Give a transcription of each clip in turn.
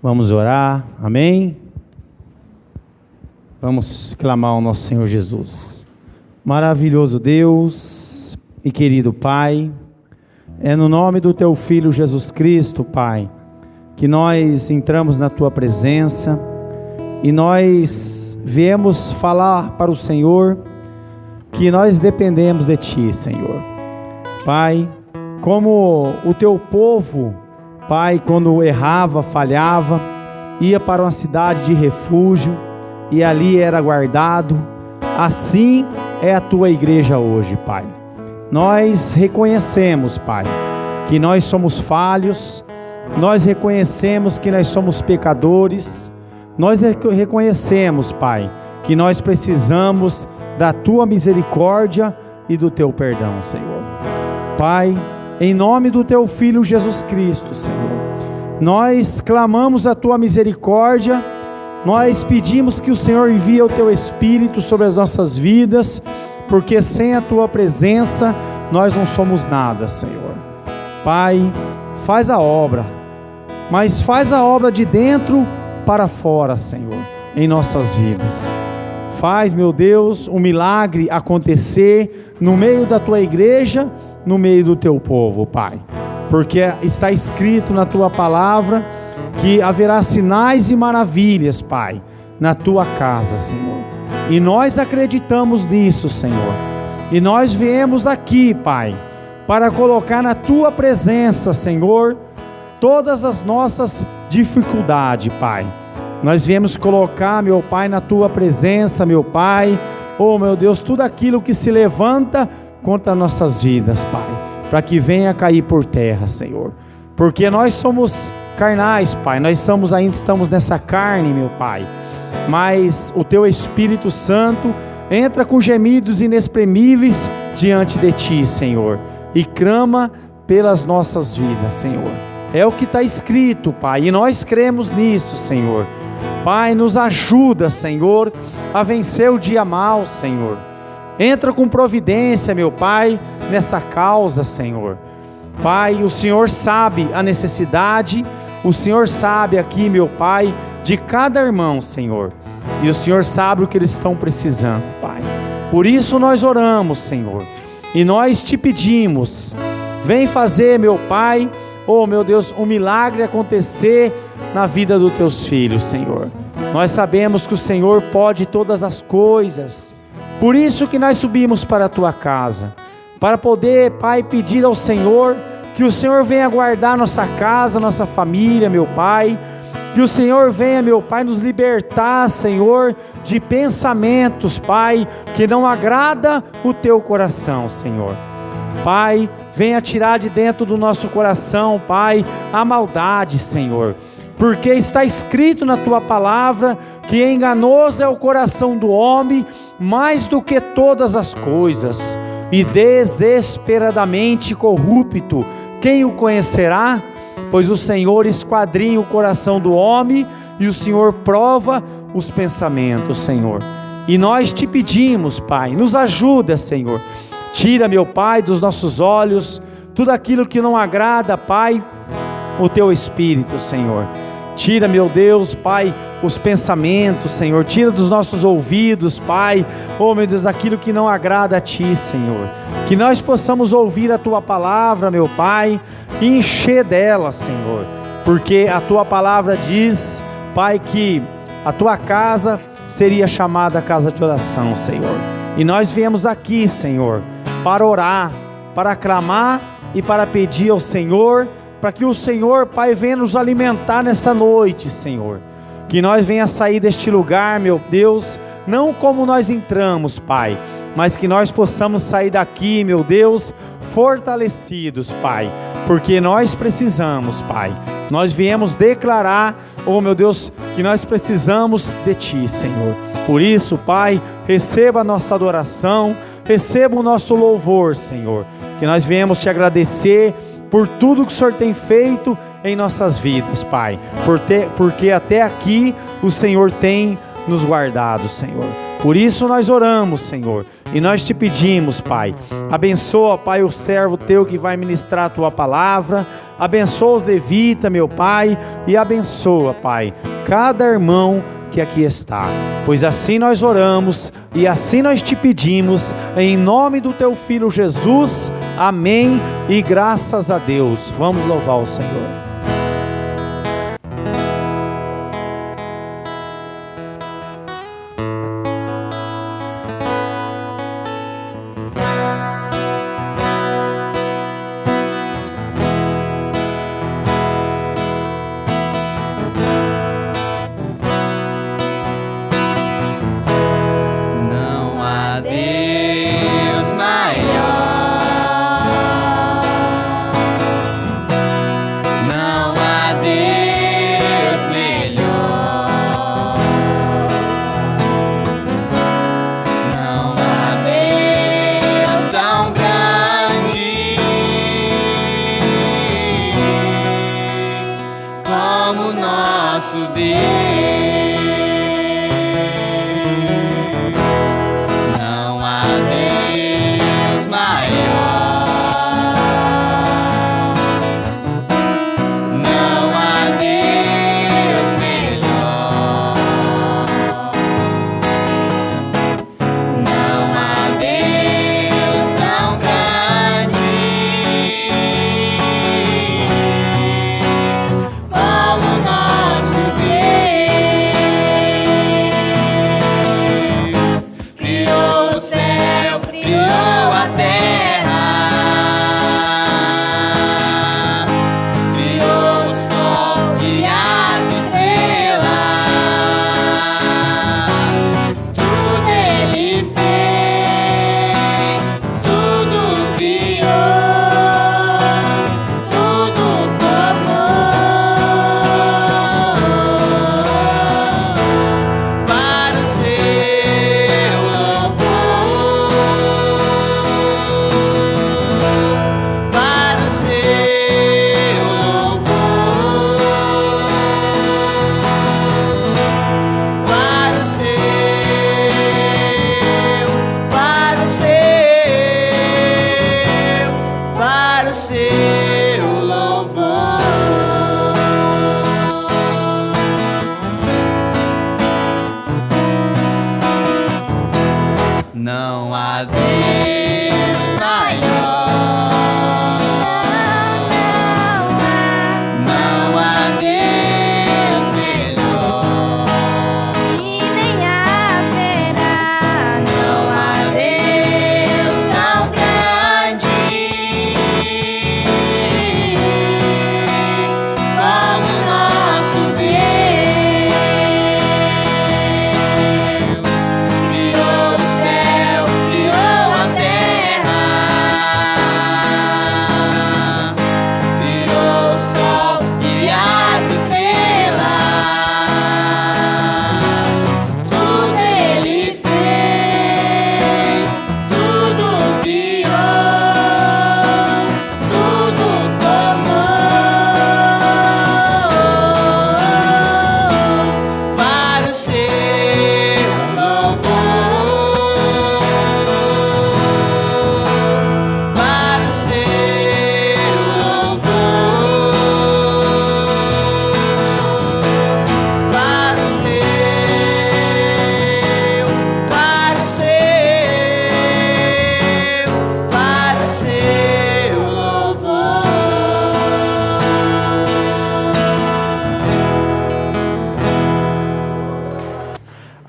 Vamos orar, amém? Vamos clamar ao nosso Senhor Jesus. Maravilhoso Deus e querido Pai, é no nome do Teu Filho Jesus Cristo, Pai, que nós entramos na Tua presença e nós viemos falar para o Senhor que nós dependemos de Ti, Senhor. Pai, como o Teu povo, Pai, quando errava, falhava, ia para uma cidade de refúgio e ali era guardado, assim é a Tua igreja hoje, Pai. Nós reconhecemos, Pai, que nós somos falhos, nós reconhecemos que nós somos pecadores, nós reconhecemos, Pai, que nós precisamos da Tua misericórdia e do Teu perdão, Senhor. Pai, em nome do Teu Filho Jesus Cristo, Senhor, nós clamamos a Tua misericórdia, nós pedimos que o Senhor envie o Teu Espírito sobre as nossas vidas, porque sem a Tua presença nós não somos nada, Senhor. Pai, faz a obra, mas faz a obra de dentro para fora, Senhor, em nossas vidas. Faz, meu Deus, um milagre acontecer no meio da Tua igreja, no meio do Teu povo, Pai, porque está escrito na Tua palavra que haverá sinais e maravilhas, Pai, na Tua casa, Senhor, e nós acreditamos nisso, Senhor, e nós viemos aqui, Pai, para colocar na Tua presença, Senhor, todas as nossas dificuldades, Pai. Nós viemos colocar, meu Pai, na Tua presença, meu Pai, oh meu Deus, tudo aquilo que se levanta contra nossas vidas, Pai, para que venha cair por terra, Senhor, porque nós somos carnais, Pai, nós ainda estamos nessa carne, meu Pai, mas o Teu Espírito Santo entra com gemidos inexprimíveis diante de Ti, Senhor, e clama pelas nossas vidas, Senhor. É o que está escrito, Pai, e nós cremos nisso, Senhor. Pai, nos ajuda, Senhor, a vencer o dia mau, Senhor. Entra com providência, meu Pai, nessa causa, Senhor. Pai, o Senhor sabe a necessidade, o Senhor sabe aqui, meu Pai, de cada irmão, Senhor. E o Senhor sabe o que eles estão precisando, Pai. Por isso nós oramos, Senhor. E nós Te pedimos, vem fazer, meu Pai, oh meu Deus, um milagre acontecer na vida dos Teus filhos, Senhor. Nós sabemos que o Senhor pode todas as coisas. Por isso que nós subimos para a Tua casa, para poder, Pai, pedir ao Senhor, que o Senhor venha guardar nossa casa, nossa família, meu Pai, que o Senhor venha, meu Pai, nos libertar, Senhor, de pensamentos, Pai, que não agrada o Teu coração, Senhor. Pai, venha tirar de dentro do nosso coração, Pai, a maldade, Senhor, porque está escrito na Tua palavra que enganoso é o coração do homem mais do que todas as coisas, e desesperadamente corrupto, quem o conhecerá? Pois o Senhor esquadrinha o coração do homem, e o Senhor prova os pensamentos, Senhor. E nós Te pedimos, Pai, nos ajuda, Senhor. Tira, meu Pai, dos nossos olhos tudo aquilo que não agrada, Pai, o Teu Espírito, Senhor. Tira, meu Deus, Pai, os pensamentos, Senhor. Tira dos nossos ouvidos, Pai, oh meu Deus, aquilo que não agrada a Ti, Senhor. Que nós possamos ouvir a Tua palavra, meu Pai, e encher dela, Senhor. Porque a Tua palavra diz, Pai, que a Tua casa seria chamada casa de oração, Senhor. E nós viemos aqui, Senhor, para orar, para clamar e para pedir ao Senhor, para que o Senhor, Pai, venha nos alimentar nessa noite, Senhor. Que nós venha sair deste lugar, meu Deus, não como nós entramos, Pai, mas que nós possamos sair daqui, meu Deus, fortalecidos, Pai, porque nós precisamos, Pai. Nós viemos declarar, oh meu Deus, que nós precisamos de Ti, Senhor. Por isso, Pai, receba a nossa adoração, receba o nosso louvor, Senhor. Que nós viemos Te agradecer por tudo que o Senhor tem feito em nossas vidas, Pai, porque até aqui o Senhor tem nos guardado, Senhor. Por isso nós oramos, Senhor, e nós Te pedimos, Pai, abençoa, Pai, o servo Teu que vai ministrar a Tua palavra, Abençoa os levitas, meu Pai, e abençoa, Pai, cada irmão que aqui está. Pois assim nós oramos e assim nós te pedimos, em nome do teu Filho Jesus. Amém e graças a Deus. Vamos louvar o Senhor.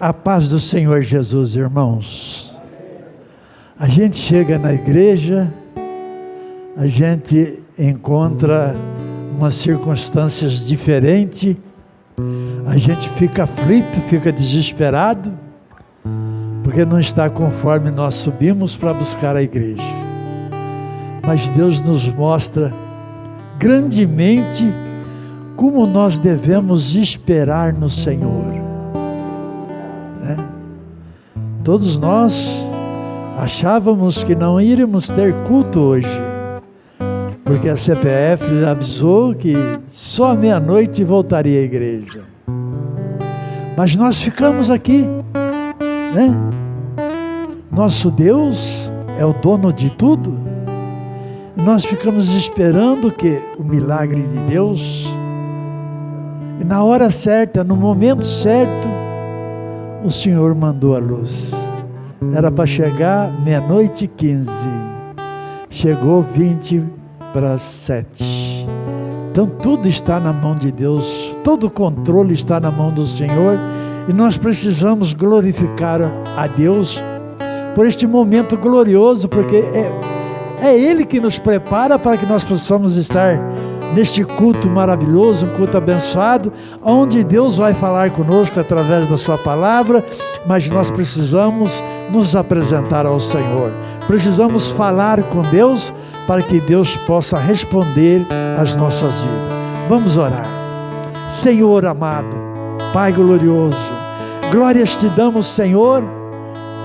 A paz do Senhor Jesus, irmãos. A gente chega na igreja, a gente encontra umas circunstâncias diferentes, a gente fica aflito, fica desesperado, porque não está conforme nós subimos para buscar a igreja. Mas Deus nos mostra grandemente como nós devemos esperar no Senhor. Todos nós achávamos que não iríamos ter culto hoje, porque a CPF avisou que só à meia-noite voltaria à igreja. Mas nós ficamos aqui, né? Nosso Deus é o dono de tudo. Nós ficamos esperando que o milagre de Deus, e na hora certa, no momento certo, o Senhor mandou a luz. Era para chegar 00:15, chegou 7:20. Então tudo está na mão de Deus, todo o controle está na mão do Senhor, e nós precisamos glorificar a Deus por este momento glorioso, porque é Ele que nos prepara para que nós possamos estar neste culto maravilhoso, um culto abençoado, onde Deus vai falar conosco através da sua palavra, mas nós precisamos nos apresentar ao Senhor, precisamos falar com Deus, para que Deus possa responder às nossas vidas. Vamos orar. Senhor amado, Pai glorioso, glórias te damos, Senhor,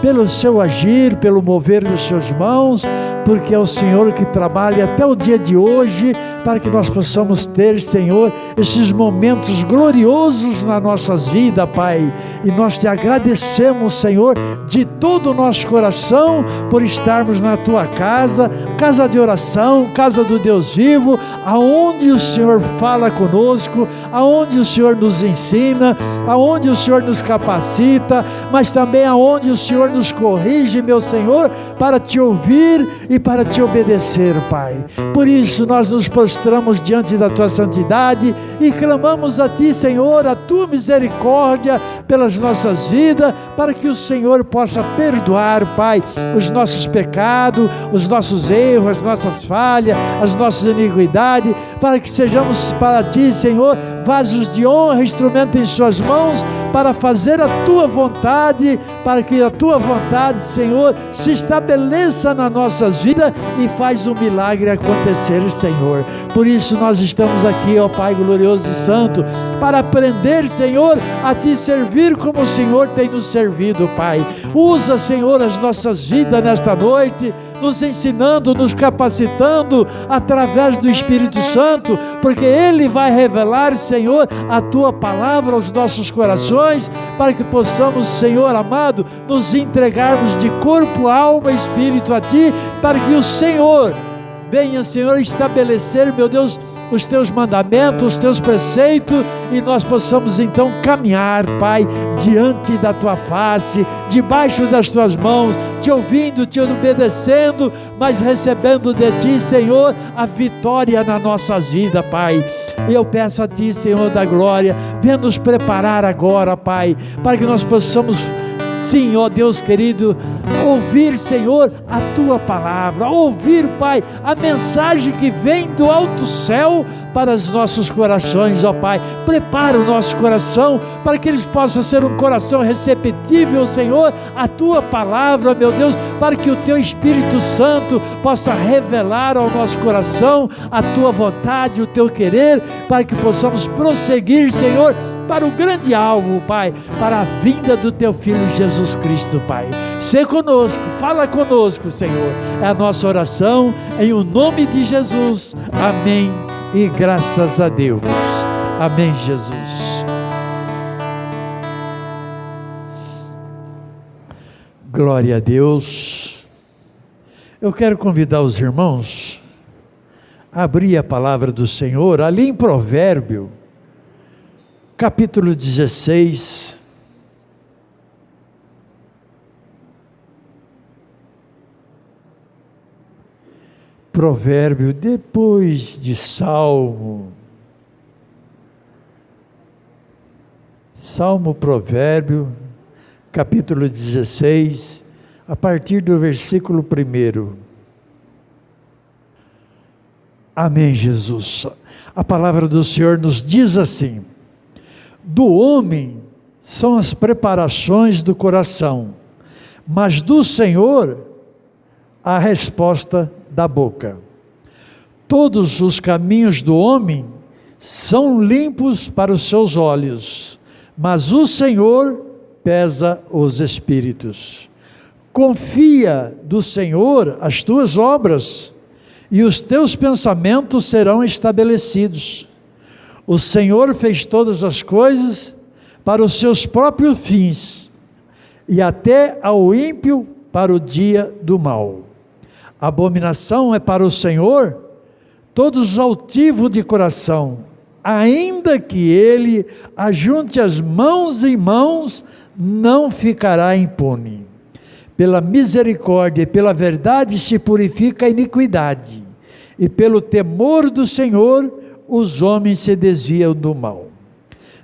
pelo seu agir, pelo mover das suas mãos, porque é o Senhor que trabalha até o dia de hoje, para que nós possamos ter, Senhor, esses momentos gloriosos nas nossas vidas, Pai, e nós te agradecemos, Senhor, de todo o nosso coração, por estarmos na tua casa, casa de oração, casa do Deus vivo, aonde o Senhor fala conosco, aonde o Senhor nos ensina, aonde o Senhor nos capacita, mas também aonde o Senhor nos corrige, meu Senhor, para te ouvir e para te obedecer, Pai. Por isso nós nos prostramos diante da tua santidade e clamamos a ti, Senhor, a tua misericórdia pelas nossas vidas, para que o Senhor possa perdoar, Pai, os nossos pecados, os nossos erros, as nossas falhas, as nossas iniquidades, para que sejamos para ti, Senhor, vasos de honra, instrumento em suas mãos, para fazer a tua vontade, para que a tua vontade, Senhor, se estabeleça nas nossas vidas e faz o milagre acontecer, Senhor. Por isso nós estamos aqui, ó Pai glorioso e santo, para aprender, Senhor, a te servir como o Senhor tem nos servido, Pai. Usa, Senhor, as nossas vidas nesta noite, nos ensinando, nos capacitando através do Espírito Santo, porque Ele vai revelar, Senhor, a Tua palavra aos nossos corações, para que possamos, Senhor amado, nos entregarmos de corpo, alma e espírito a Ti, para que o Senhor venha, Senhor, estabelecer, meu Deus, os Teus mandamentos, os Teus preceitos, e nós possamos então caminhar, Pai, diante da Tua face, debaixo das Tuas mãos, te ouvindo, te obedecendo, mas recebendo de Ti, Senhor, a vitória nas nossas vidas, Pai. E eu peço a Ti, Senhor da glória, venha nos preparar agora, Pai, para que nós possamos, sim, ó Deus querido, ouvir, Senhor, a Tua palavra, ouvir, Pai, a mensagem que vem do alto céu para os nossos corações, ó Pai. Prepara o nosso coração para que eles possam ser um coração receptível, Senhor, a Tua palavra, meu Deus, para que o Teu Espírito Santo possa revelar ao nosso coração a Tua vontade, o Teu querer, para que possamos prosseguir, Senhor, para o grande alvo, Pai, para a vinda do Teu Filho Jesus Cristo, Pai. Sê conosco, fala conosco, Senhor. É a nossa oração, em o nome de Jesus. Amém e graças a Deus. Amém, Jesus. Glória a Deus. Eu quero convidar os irmãos a abrir a palavra do Senhor, ali em Provérbio, capítulo 16, Provérbio, depois de Salmo, Provérbio, capítulo 16, a partir do versículo 1. Amém, Jesus. A palavra do Senhor nos diz assim: do homem são as preparações do coração, mas do Senhor a resposta da boca. Todos os caminhos do homem são limpos para os seus olhos, mas o Senhor pesa os espíritos. Confia do Senhor as tuas obras, e os teus pensamentos serão estabelecidos. O Senhor fez todas as coisas para os seus próprios fins, e até ao ímpio para o dia do mal. Abominação é para o Senhor todos os altivos de coração, ainda que ele ajunte as mãos em mãos, não ficará impune. Pela misericórdia e pela verdade se purifica a iniquidade, e pelo temor do Senhor os homens se desviam do mal.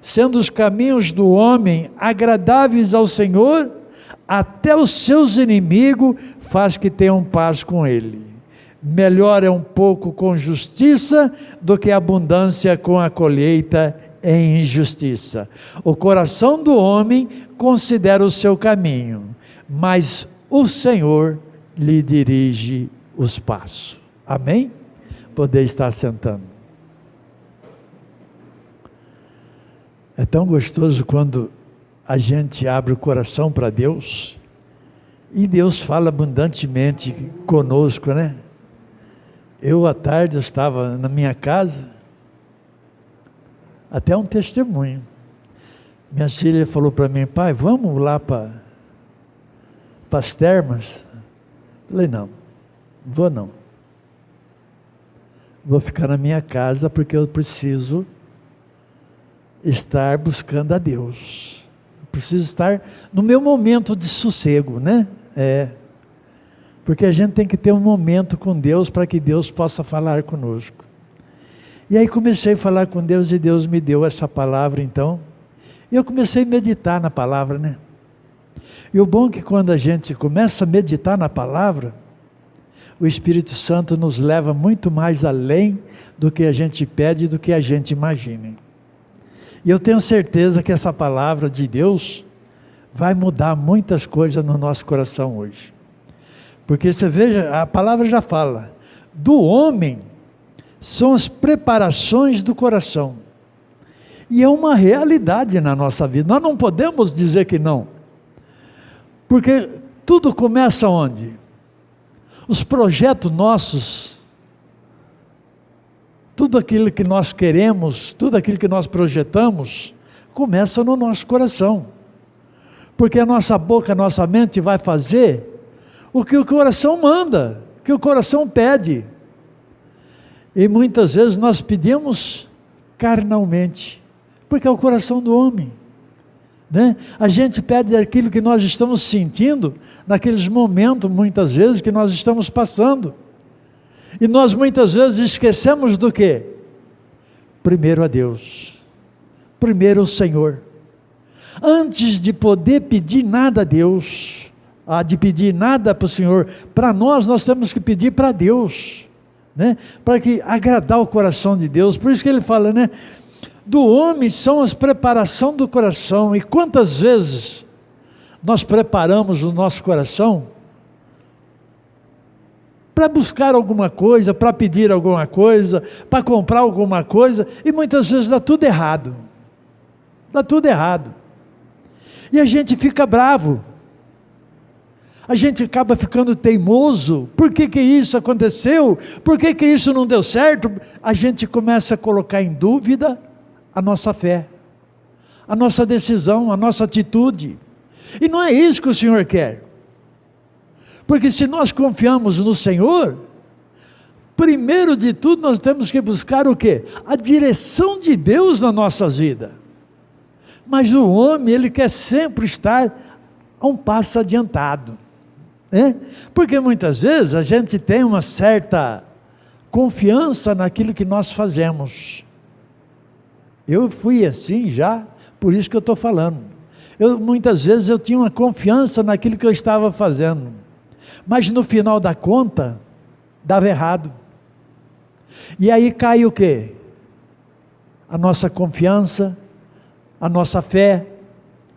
Sendo os caminhos do homem agradáveis ao Senhor, até os seus inimigos faz que tenham paz com ele. Melhor é um pouco com justiça do que abundância com a colheita em injustiça. O coração do homem considera o seu caminho, mas o Senhor lhe dirige os passos. Amém? Poder estar sentando. É tão gostoso quando a gente abre o coração para Deus, e Deus fala abundantemente conosco, né? Eu à tarde estava na minha casa, até um testemunho. Minha filha falou para mim: pai, vamos lá para as termas? Falei: não, vou não. Vou ficar na minha casa porque eu preciso estar buscando a Deus. Preciso estar no meu momento de sossego, né? Porque a gente tem que ter um momento com Deus para que Deus possa falar conosco. E aí comecei a falar com Deus e Deus me deu essa palavra então. E eu comecei a meditar na palavra, né? E o bom é que quando a gente começa a meditar na palavra, o Espírito Santo nos leva muito mais além do que a gente pede e do que a gente imagina. E eu tenho certeza que essa palavra de Deus vai mudar muitas coisas no nosso coração hoje. Porque você veja, a palavra já fala, do homem são as preparações do coração. E é uma realidade na nossa vida, nós não podemos dizer que não. Porque tudo começa onde? Os projetos nossos, tudo aquilo que nós queremos, tudo aquilo que nós projetamos, começa no nosso coração. Porque a nossa boca, a nossa mente vai fazer o que o coração manda, o que o coração pede. E muitas vezes nós pedimos carnalmente, porque é o coração do homem, né? A gente pede aquilo que nós estamos sentindo, naqueles momentos, muitas vezes, que nós estamos passando. E nós muitas vezes esquecemos do quê? Primeiro a Deus, primeiro o Senhor. Antes de poder pedir nada a Deus, de pedir nada para o Senhor, para nós temos que pedir para Deus, né? Para que agradar o coração de Deus. Por isso que ele fala, né? Do homem são as preparação do coração. E quantas vezes nós preparamos o nosso coração para buscar alguma coisa, para pedir alguma coisa, para comprar alguma coisa, e muitas vezes dá tudo errado. Dá tudo errado. E a gente fica bravo. A gente acaba ficando teimoso. Por que isso aconteceu? Por que isso não deu certo? A gente começa a colocar em dúvida a nossa fé, a nossa decisão, a nossa atitude. E não é isso que o Senhor quer. Porque se nós confiamos no Senhor, primeiro de tudo nós temos que buscar o quê? A direção de Deus nas nossas vidas. Mas o homem, ele quer sempre estar a um passo adiantado, né? Porque muitas vezes a gente tem uma certa confiança naquilo que nós fazemos. Eu fui assim já, por isso que eu estou falando. Muitas vezes eu tinha uma confiança naquilo que eu estava fazendo, mas no final da conta, dava errado. E aí cai o quê? A nossa confiança, a nossa fé,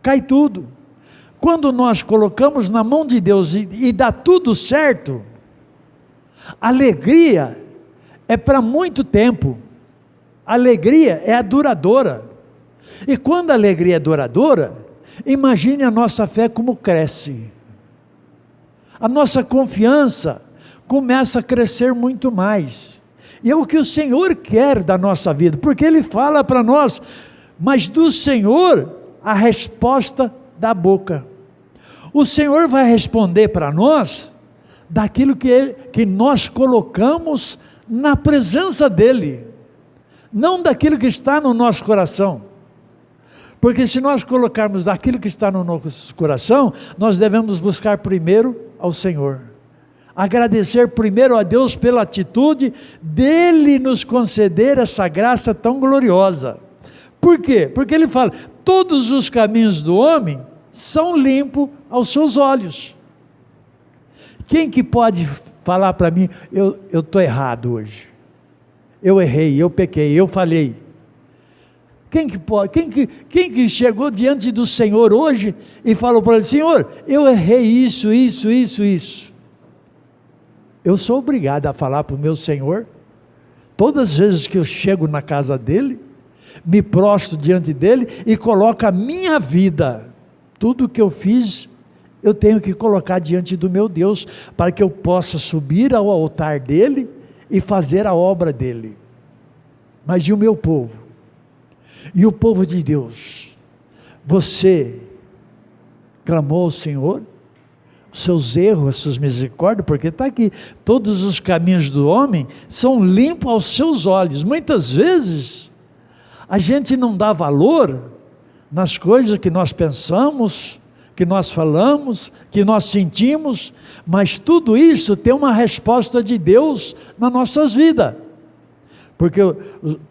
cai tudo. Quando nós colocamos na mão de Deus e dá tudo certo, alegria é para muito tempo. Alegria é a duradoura. E quando a alegria é duradoura, imagine a nossa fé como cresce. A nossa confiança começa a crescer muito mais. E é o que o Senhor quer da nossa vida, porque Ele fala para nós, mas do Senhor a resposta da boca. O Senhor vai responder para nós daquilo que nós colocamos na presença dEle, não daquilo que está no nosso coração. Porque se nós colocarmos aquilo que está no nosso coração, nós devemos buscar primeiro ao Senhor. Agradecer primeiro a Deus pela atitude dEle nos conceder essa graça tão gloriosa. Por quê? Porque Ele fala, todos os caminhos do homem são limpos aos seus olhos. Quem que pode falar para mim, eu estou errado hoje, eu errei, eu pequei, eu falhei? Quem que pode? Quem que chegou diante do Senhor hoje e falou para Ele, Senhor, eu errei isso. Eu sou obrigado a falar para o meu Senhor, todas as vezes que eu chego na casa dEle, me prostro diante dEle e coloco a minha vida, tudo que eu fiz, eu tenho que colocar diante do meu Deus, para que eu possa subir ao altar dEle e fazer a obra dEle. Mas e o meu povo? E o povo de Deus? Você clamou ao Senhor? Os seus erros, as suas misericórdias, porque está aqui, todos os caminhos do homem são limpos aos seus olhos. Muitas vezes, a gente não dá valor nas coisas que nós pensamos, que nós falamos, que nós sentimos, mas tudo isso tem uma resposta de Deus nas nossas vidas. Porque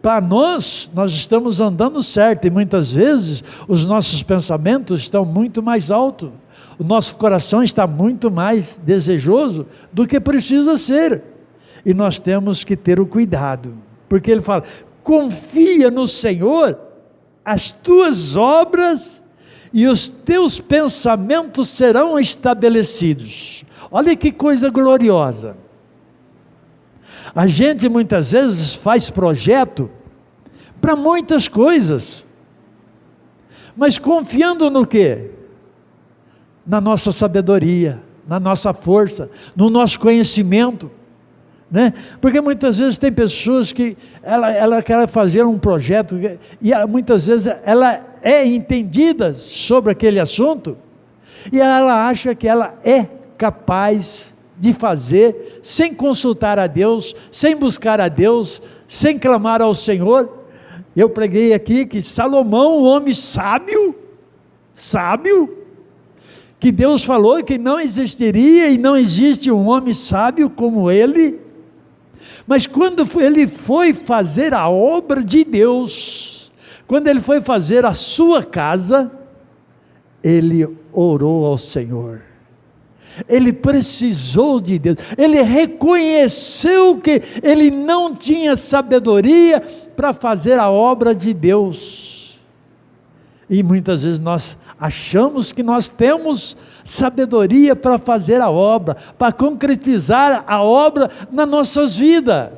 para nós estamos andando certo, e muitas vezes os nossos pensamentos estão muito mais altos, o nosso coração está muito mais desejoso do que precisa ser, e nós temos que ter o cuidado, porque Ele fala, confia no Senhor, as tuas obras e os teus pensamentos serão estabelecidos. Olha que coisa gloriosa. A gente muitas vezes faz projeto para muitas coisas, mas confiando no quê? Na nossa sabedoria, na nossa força, no nosso conhecimento, né? Porque muitas vezes tem pessoas que ela quer fazer um projeto e muitas vezes ela é entendida sobre aquele assunto e ela acha que ela é capaz de fazer, sem consultar a Deus, sem buscar a Deus, sem clamar ao Senhor. Eu preguei aqui que Salomão, um homem sábio, que Deus falou que não existiria e não existe um homem sábio como ele, mas quando ele foi fazer a obra de Deus, quando ele foi fazer a sua casa, ele orou ao Senhor. Ele precisou de Deus, ele reconheceu que ele não tinha sabedoria para fazer a obra de Deus, e muitas vezes nós achamos que nós temos sabedoria para fazer a obra, para concretizar a obra nas nossas vidas,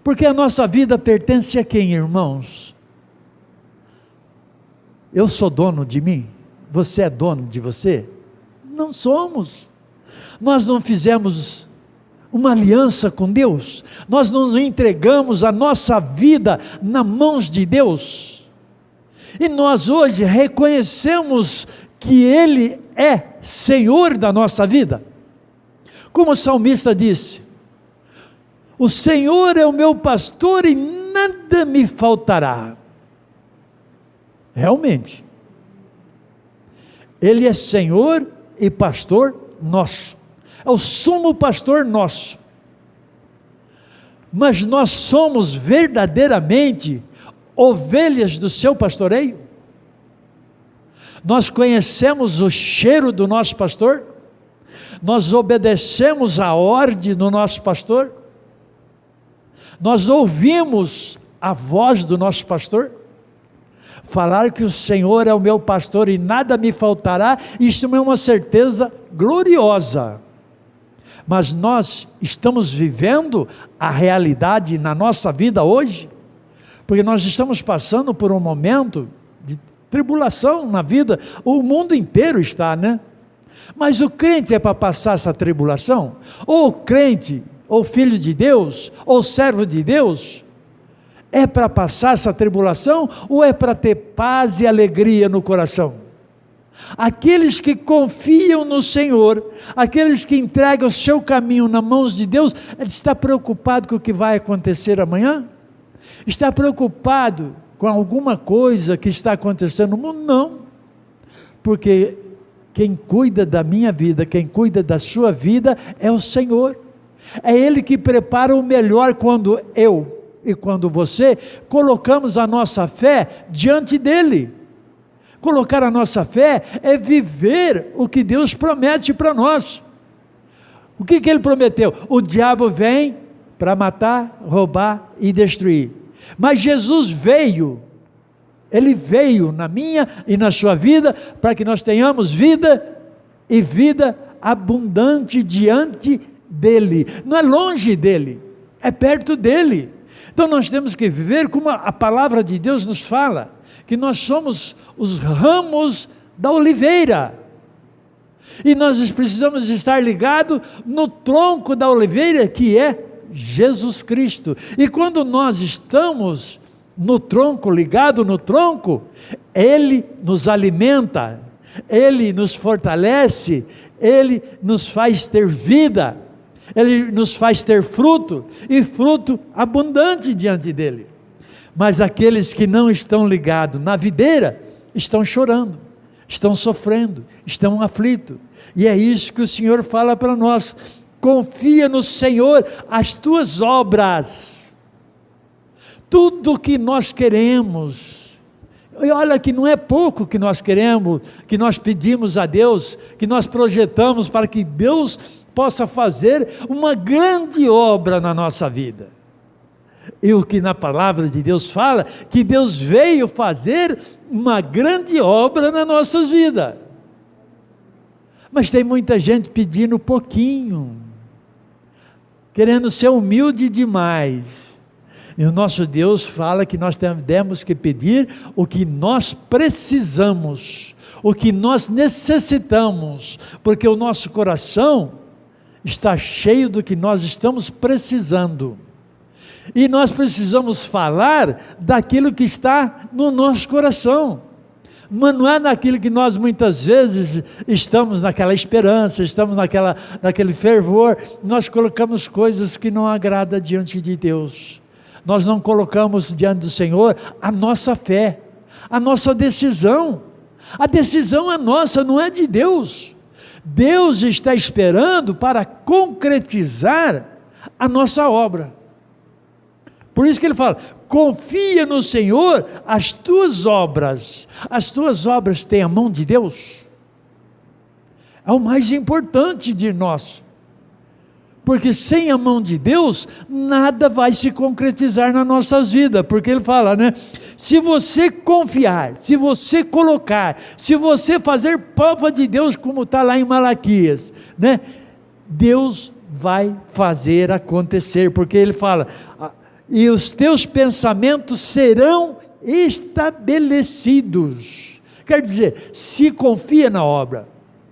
porque a nossa vida pertence a quem, irmãos? Eu sou dono de mim? Você é dono de você? Não somos. Nós não fizemos uma aliança com Deus, nós não entregamos a nossa vida nas mãos de Deus, e nós hoje reconhecemos que Ele é Senhor da nossa vida, como o salmista disse, o Senhor é o meu pastor e nada me faltará. Realmente, Ele é Senhor e pastor nosso, é o sumo pastor nosso, mas nós somos verdadeiramente ovelhas do seu pastoreio? Nós conhecemos o cheiro do nosso pastor? Nós obedecemos a ordem do nosso pastor? Nós ouvimos a voz do nosso pastor? Falar que o Senhor é o meu pastor e nada me faltará, isso é uma certeza gloriosa, mas nós estamos vivendo a realidade na nossa vida hoje, porque nós estamos passando por um momento de tribulação na vida, o mundo inteiro está, né? Mas o crente é para passar essa tribulação? Ou o crente, ou filho de Deus, ou servo de Deus, é para passar essa tribulação, ou é para ter paz e alegria no coração? Aqueles que confiam no Senhor, aqueles que entregam o seu caminho nas mãos de Deus, ele está preocupado com o que vai acontecer amanhã? Está preocupado com alguma coisa que está acontecendo no mundo? Não, porque quem cuida da minha vida, quem cuida da sua vida é o Senhor. É Ele que prepara o melhor quando eu e quando você colocamos a nossa fé diante dEle. Colocar a nossa fé é viver o que Deus promete para nós. O que Ele prometeu? O diabo vem para matar, roubar e destruir. Mas Jesus veio, Ele veio na minha e na sua vida, para que nós tenhamos vida, e vida abundante diante dEle. Não é longe dEle, é perto dEle. Então nós temos que viver como a palavra de Deus nos fala, que nós somos os ramos da oliveira, e nós precisamos estar ligados no tronco da oliveira, que é Jesus Cristo. E quando nós estamos no tronco, ligado no tronco, Ele nos alimenta, Ele nos fortalece, Ele nos faz ter vida, Ele nos faz ter fruto, e fruto abundante diante dEle. Mas aqueles que não estão ligados na videira, estão chorando, estão sofrendo, estão aflitos, e é isso que o Senhor fala para nós: confia no Senhor as tuas obras. Tudo que nós queremos, e olha que não é pouco que nós queremos, que nós pedimos a Deus, que nós projetamos para que Deus possa fazer uma grande obra na nossa vida. E o que na palavra de Deus fala, que Deus veio fazer uma grande obra nas nossas vidas. Mas tem muita gente pedindo pouquinho, querendo ser humilde demais. E o nosso Deus fala que nós temos que pedir o que nós precisamos, o que nós necessitamos, porque o nosso coração está cheio do que nós estamos precisando. E nós precisamos falar daquilo que está no nosso coração, mas não é daquilo que nós muitas vezes estamos naquela esperança, estamos naquele fervor, nós colocamos coisas que não agradam diante de Deus. Nós não colocamos diante do Senhor a nossa fé, a nossa decisão. A decisão é nossa, não é de Deus. Deus está esperando para concretizar a nossa obra. Por isso que ele fala: confia no Senhor as tuas obras. As tuas obras têm a mão de Deus? É o mais importante de nós, porque sem a mão de Deus, nada vai se concretizar nas nossas vidas, porque ele fala, né? Se você confiar, se você colocar, se você fazer prova de Deus, como está lá em Malaquias, né? Deus vai fazer acontecer, porque ele fala: e os teus pensamentos serão estabelecidos. Quer dizer, se confia na obra,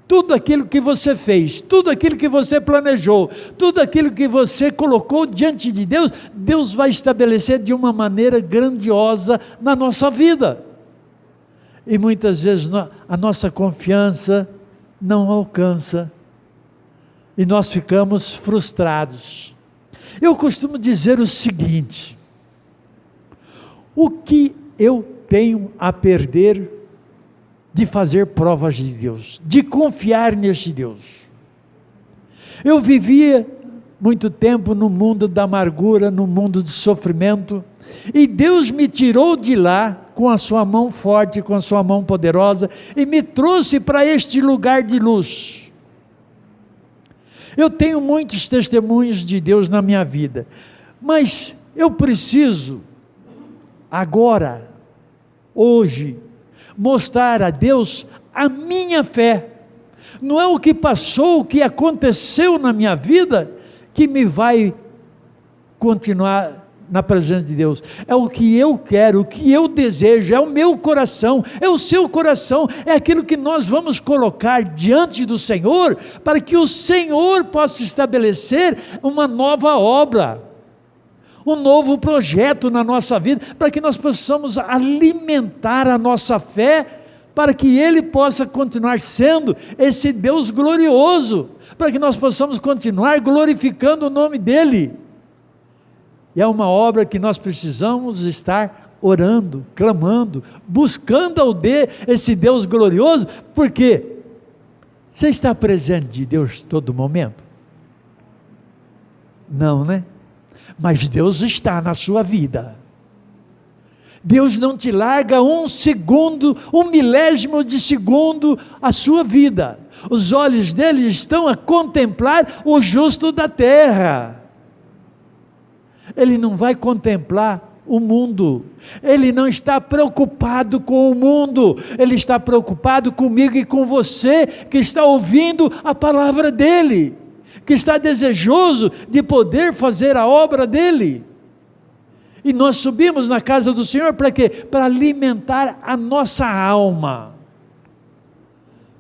tudo aquilo que você fez, tudo aquilo que você planejou, tudo aquilo que você colocou diante de Deus, Deus vai estabelecer de uma maneira grandiosa na nossa vida. E muitas vezes a nossa confiança não alcança, e nós ficamos frustrados. Eu costumo dizer o seguinte: o que eu tenho a perder de fazer provas de Deus, de confiar neste Deus? Eu vivia muito tempo no mundo da amargura, no mundo do sofrimento, e Deus me tirou de lá com a sua mão forte, com a sua mão poderosa, e me trouxe para este lugar de luz. Eu tenho muitos testemunhos de Deus na minha vida, mas eu preciso agora, hoje, mostrar a Deus a minha fé. Não é o que passou, o que aconteceu na minha vida, que me vai continuar na presença de Deus. É o que eu quero, o que eu desejo, é o meu coração, é o seu coração, é aquilo que nós vamos colocar diante do Senhor, para que o Senhor possa estabelecer uma nova obra, um novo projeto na nossa vida, para que nós possamos alimentar a nossa fé para que Ele possa continuar sendo esse Deus glorioso, para que nós possamos continuar glorificando o nome dEle. E é uma obra que nós precisamos estar orando, clamando, buscando esse Deus glorioso, porque você está presente de Deus todo momento? Não, né? Mas Deus está na sua vida. Deus não te larga um segundo, um milésimo de segundo a sua vida. Os olhos dele estão a contemplar o justo da terra. Ele não vai contemplar o mundo. Ele não está preocupado com o mundo. Ele está preocupado comigo e com você que está ouvindo a palavra dele, que está desejoso de poder fazer a obra dele. E nós subimos na casa do Senhor para quê? Para alimentar a nossa alma,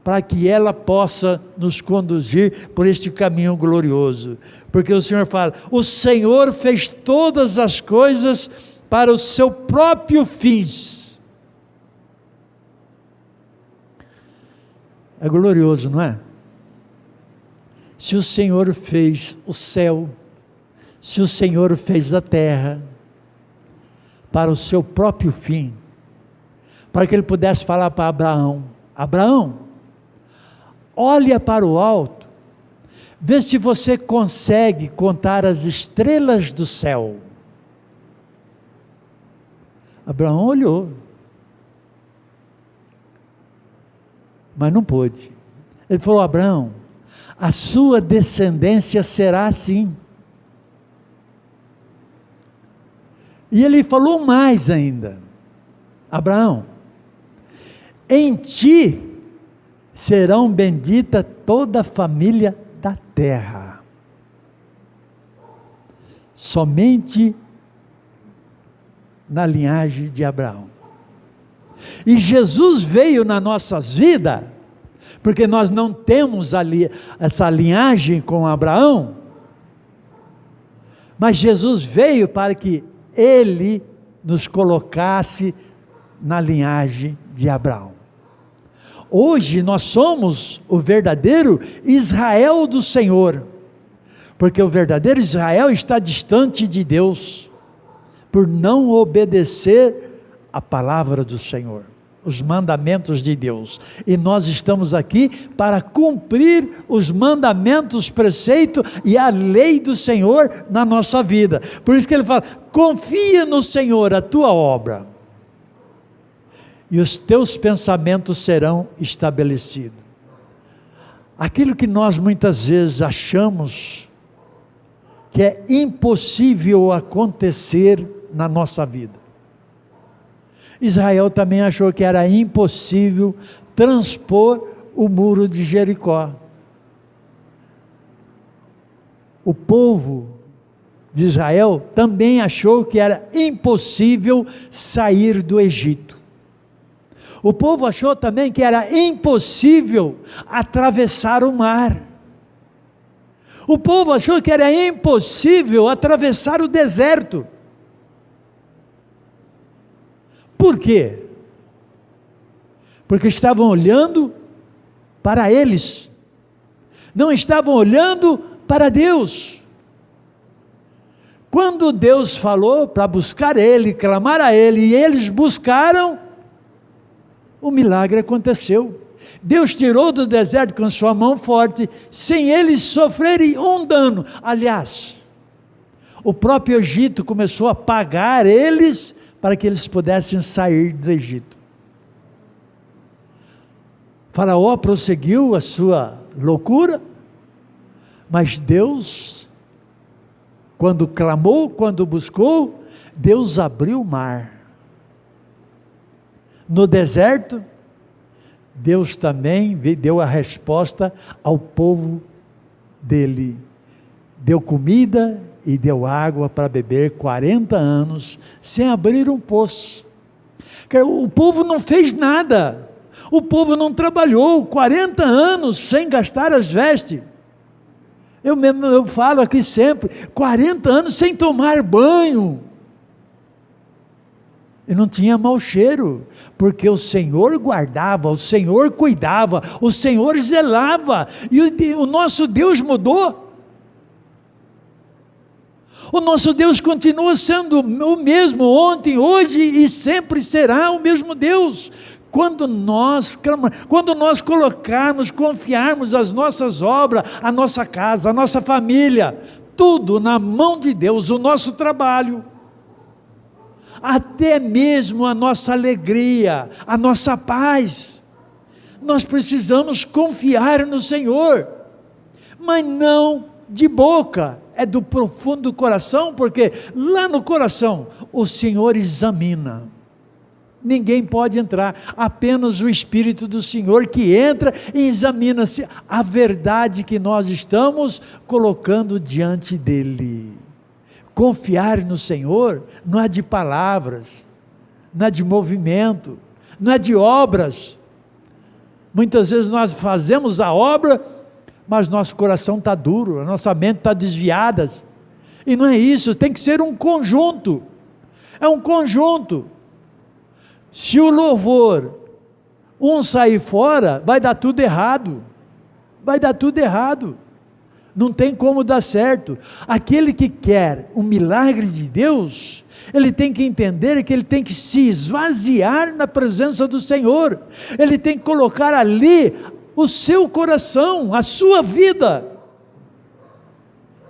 para que ela possa nos conduzir por este caminho glorioso, porque o Senhor fala, o Senhor fez todas as coisas para o seu próprio fins. É glorioso, não é? Se o Senhor fez o céu, se o Senhor fez a terra, para o seu próprio fim, para que ele pudesse falar para Abraão, Abraão, olha para o alto, vê se você consegue contar as estrelas do céu. Abraão olhou, mas não pôde. Ele falou, Abraão, a sua descendência será assim. E ele falou mais ainda, Abraão, em ti serão bendita toda a família da terra. Somente na linhagem de Abraão. E Jesus veio nas nossas vidas, porque nós não temos ali essa linhagem com Abraão, mas Jesus veio para que Ele nos colocasse na linhagem de Abraão. Hoje nós somos o verdadeiro Israel do Senhor, porque o verdadeiro Israel está distante de Deus, por não obedecer a palavra do Senhor, os mandamentos de Deus, e nós estamos aqui para cumprir os mandamentos, preceitos e a lei do Senhor na nossa vida. Por isso que ele fala, confia no Senhor a tua obra, e os teus pensamentos serão estabelecidos. Aquilo que nós muitas vezes achamos que é impossível acontecer na nossa vida, Israel também achou que era impossível transpor o muro de Jericó. O povo de Israel também achou que era impossível sair do Egito. O povo achou também que era impossível atravessar o mar. O povo achou que era impossível atravessar o deserto. Por quê? Porque estavam olhando para eles, não estavam olhando para Deus. Quando Deus falou para buscar Ele, clamar a Ele, e eles buscaram, o milagre aconteceu. Deus tirou do deserto com sua mão forte, sem eles sofrerem um dano. Aliás, o próprio Egito começou a pagar eles, para que eles pudessem sair do Egito. Faraó prosseguiu a sua loucura, mas Deus, quando clamou, quando buscou, Deus abriu o mar. No deserto, Deus também deu a resposta ao povo dele, deu comida e deu água para beber 40 anos, sem abrir um poço. O povo não fez nada, o povo não trabalhou 40 anos sem gastar as vestes. Eu falo aqui sempre, 40 anos sem tomar banho. E não tinha mau cheiro, porque o Senhor guardava, o Senhor cuidava, o Senhor zelava, e o nosso Deus mudou. O nosso Deus continua sendo o mesmo ontem, hoje e sempre será o mesmo Deus. Quando nós colocarmos, confiarmos as nossas obras, a nossa casa, a nossa família, tudo na mão de Deus, o nosso trabalho, até mesmo a nossa alegria, a nossa paz, nós precisamos confiar no Senhor, mas não de boca, é do profundo do coração, porque lá no coração o Senhor examina. Ninguém pode entrar, apenas o Espírito do Senhor que entra e examina-se a verdade que nós estamos colocando diante dEle. Confiar no Senhor não é de palavras, não é de movimento, não é de obras. Muitas vezes nós fazemos a obra, mas nosso coração está duro, a nossa mente está desviada, e não é isso, tem que ser um conjunto, é um conjunto. Se o louvor, um sair fora, vai dar tudo errado, não tem como dar certo. Aquele que quer um milagre de Deus, ele tem que entender que ele tem que se esvaziar na presença do Senhor, ele tem que colocar ali o seu coração, a sua vida,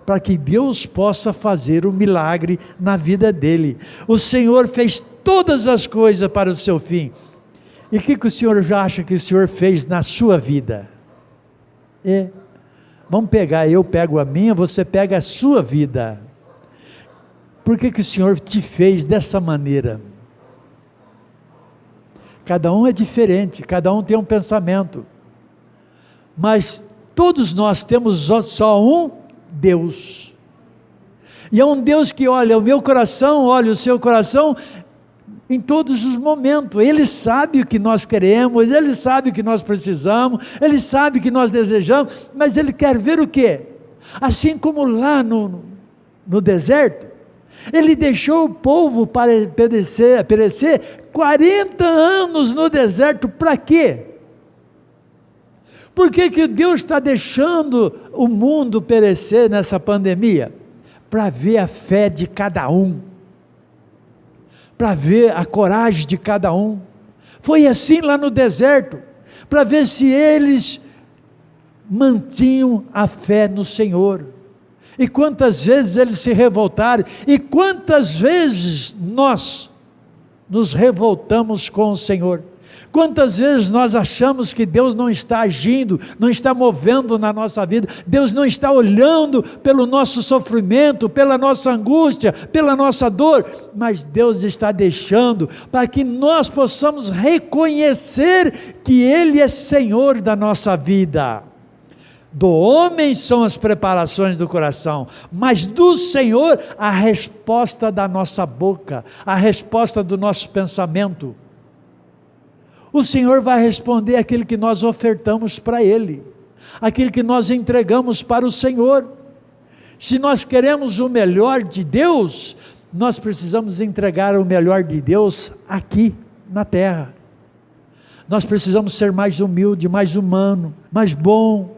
para que Deus possa fazer o milagre na vida dele. O Senhor fez todas as coisas para o seu fim. E o que o Senhor já acha que o Senhor fez na sua vida? Vamos pegar, eu pego a minha, você pega a sua vida. Por que o Senhor te fez dessa maneira? Cada um é diferente, cada um tem um pensamento, mas todos nós temos só um Deus, e é um Deus que olha o meu coração, olha o seu coração, em todos os momentos. Ele sabe o que nós queremos, Ele sabe o que nós precisamos, Ele sabe o que nós desejamos, mas Ele quer ver o quê? Assim como lá no deserto, Ele deixou o povo perecer 40 anos no deserto, para quê? Por que Deus está deixando o mundo perecer nessa pandemia? Para ver a fé de cada um, para ver a coragem de cada um. Foi assim lá no deserto, para ver se eles mantinham a fé no Senhor. E quantas vezes eles se revoltaram, e quantas vezes nós nos revoltamos com o Senhor. Quantas vezes nós achamos que Deus não está agindo, não está movendo na nossa vida, Deus não está olhando pelo nosso sofrimento, pela nossa angústia, pela nossa dor, mas Deus está deixando para que nós possamos reconhecer que Ele é Senhor da nossa vida. Do homem são as preparações do coração, mas do Senhor a resposta da nossa boca, a resposta do nosso pensamento. O Senhor vai responder aquilo que nós ofertamos para Ele, aquilo que nós entregamos para o Senhor. Se nós queremos o melhor de Deus, nós precisamos entregar o melhor de Deus aqui na terra. Nós precisamos ser mais humilde, mais humano, mais bom.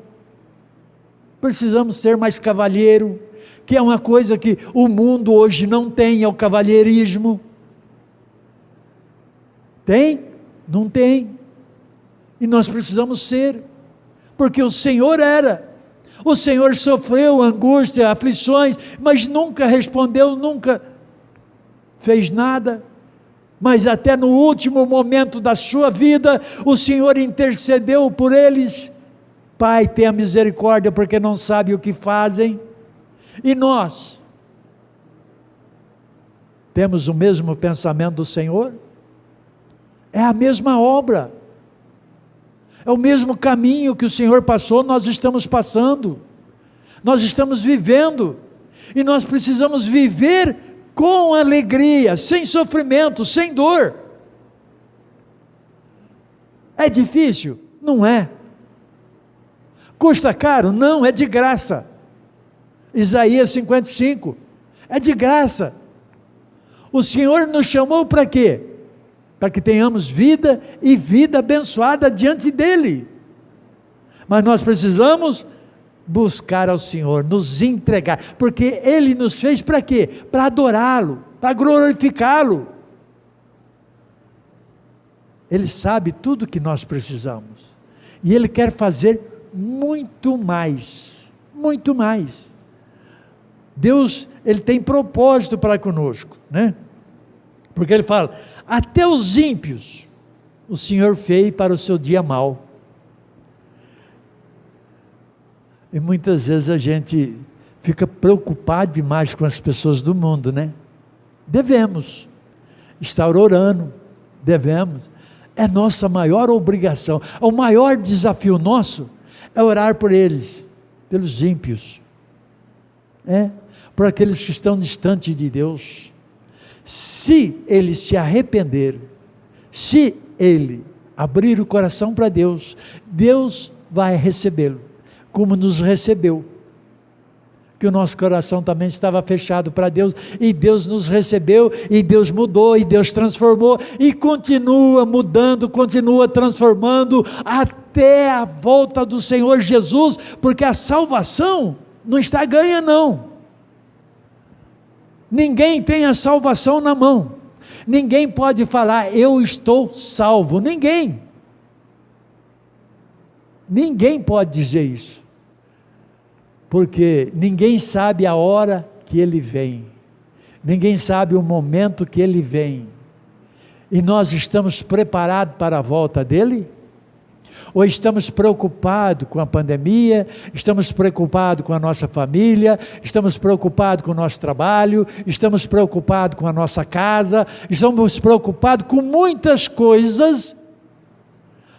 Precisamos ser mais cavalheiro, que é uma coisa que o mundo hoje não tem, é o cavalheirismo. Tem? Não tem, e nós precisamos ser, porque o Senhor o Senhor sofreu angústia, aflições, mas nunca respondeu, nunca fez nada, mas até no último momento da sua vida, o Senhor intercedeu por eles. Pai, tenha misericórdia, porque não sabe o que fazem. E nós temos o mesmo pensamento do Senhor? É a mesma obra, é o mesmo caminho que o Senhor passou, nós estamos passando, nós estamos vivendo, e nós precisamos viver com alegria, sem sofrimento, sem dor. É difícil? Não é. Custa caro? Não, é de graça. Isaías 55, é de graça. O Senhor nos chamou para quê? para que tenhamos vida e vida abençoada diante dEle. Mas nós precisamos buscar ao Senhor, nos entregar, porque Ele nos fez para quê? Para adorá-lo, para glorificá-lo. Ele sabe tudo que nós precisamos, e Ele quer fazer muito mais, muito mais. Deus, Ele tem propósito para conosco, né? Porque Ele fala, até os ímpios, o Senhor fez para o seu dia mau. E muitas vezes a gente fica preocupado demais com as pessoas do mundo, né? Devemos estar orando, devemos, é nossa maior obrigação, o maior desafio nosso é orar por eles, pelos ímpios, por aqueles que estão distantes de Deus. Se ele se arrepender, se ele abrir o coração para Deus, Deus vai recebê-lo, como nos recebeu, que o nosso coração também estava fechado para Deus, e Deus nos recebeu, e Deus mudou, e Deus transformou, e continua mudando, continua transformando, até a volta do Senhor Jesus, porque a salvação não está ganha não, ninguém tem a salvação na mão, ninguém pode falar, eu estou salvo, ninguém pode dizer isso, porque ninguém sabe a hora que Ele vem, ninguém sabe o momento que Ele vem, e nós estamos preparados para a volta dEle? Ou estamos preocupados com a pandemia, estamos preocupados com a nossa família, estamos preocupados com o nosso trabalho, estamos preocupados com a nossa casa, estamos preocupados com muitas coisas,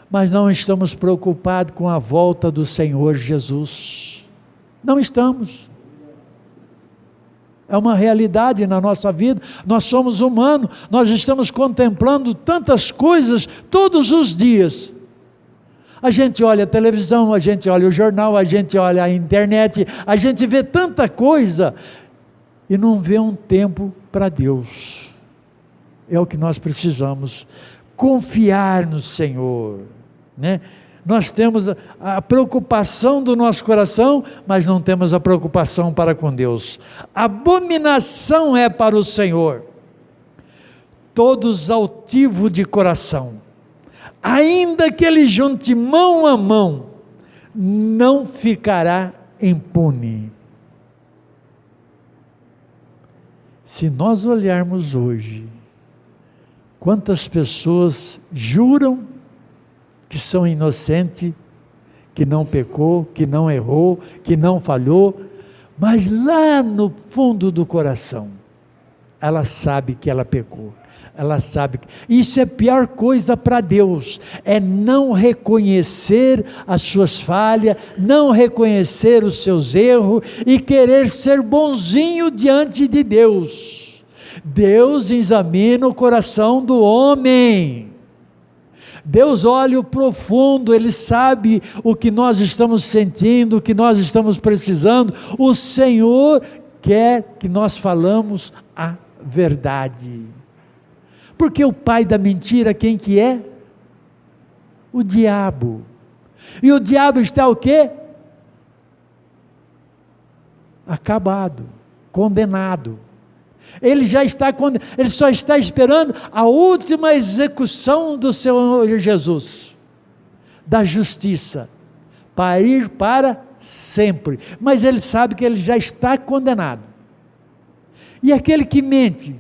mas não estamos preocupados com a volta do Senhor Jesus, não estamos, é uma realidade na nossa vida, nós somos humanos, nós estamos contemplando tantas coisas todos os dias, a gente olha a televisão, a gente olha o jornal, a gente olha a internet, a gente vê tanta coisa, e não vê um tempo para Deus, é o que nós precisamos, confiar no Senhor, né? Nós temos a preocupação do nosso coração, mas não temos a preocupação para com Deus. Abominação é para o Senhor todos altivos de coração, ainda que ele junte mão a mão, não ficará impune. Se nós olharmos hoje, quantas pessoas juram que são inocentes, que não pecou, que não errou, que não falhou, mas lá no fundo do coração, ela sabe que ela pecou, ela sabe que... Isso é a pior coisa para Deus, é não reconhecer as suas falhas, não reconhecer os seus erros, e querer ser bonzinho diante de Deus. Deus examina o coração do homem, Deus olha o profundo, Ele sabe o que nós estamos sentindo, o que nós estamos precisando. O Senhor quer que nós falamos a verdade, porque o pai da mentira quem que é? O diabo. E o diabo está o quê? Acabado, condenado. Ele já está, ele só está esperando a última execução do Senhor Jesus, da justiça, para ir para sempre, mas ele sabe que ele já está condenado. E aquele que mente,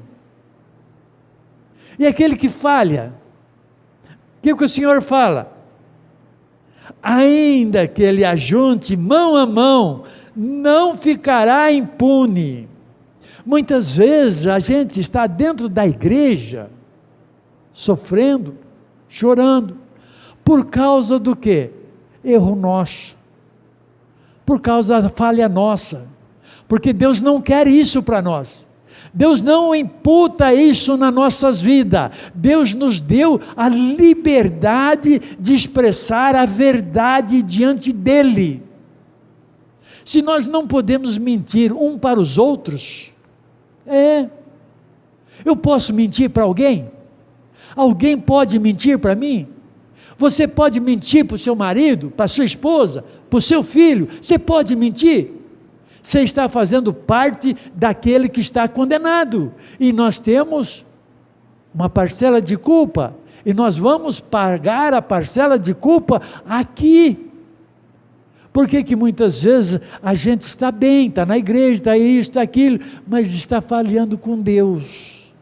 e aquele que falha, o que o Senhor fala? Ainda que ele ajunte mão a mão, não ficará impune. Muitas vezes a gente está dentro da igreja, sofrendo, chorando, por causa do quê? Erro nosso, por causa da falha nossa, porque Deus não quer isso para nós, Deus não imputa isso nas nossas vidas, Deus nos deu a liberdade de expressar a verdade diante dEle. Se nós não podemos mentir um para os outros, eu posso mentir para alguém? Alguém pode mentir para mim? Você pode mentir para o seu marido, para a sua esposa, para o seu filho? Você pode mentir? Você está fazendo parte daquele que está condenado, e nós temos uma parcela de culpa, e nós vamos pagar a parcela de culpa aqui. Por que muitas vezes a gente está bem, está na igreja, está isso, está aquilo, mas está falhando com Deus?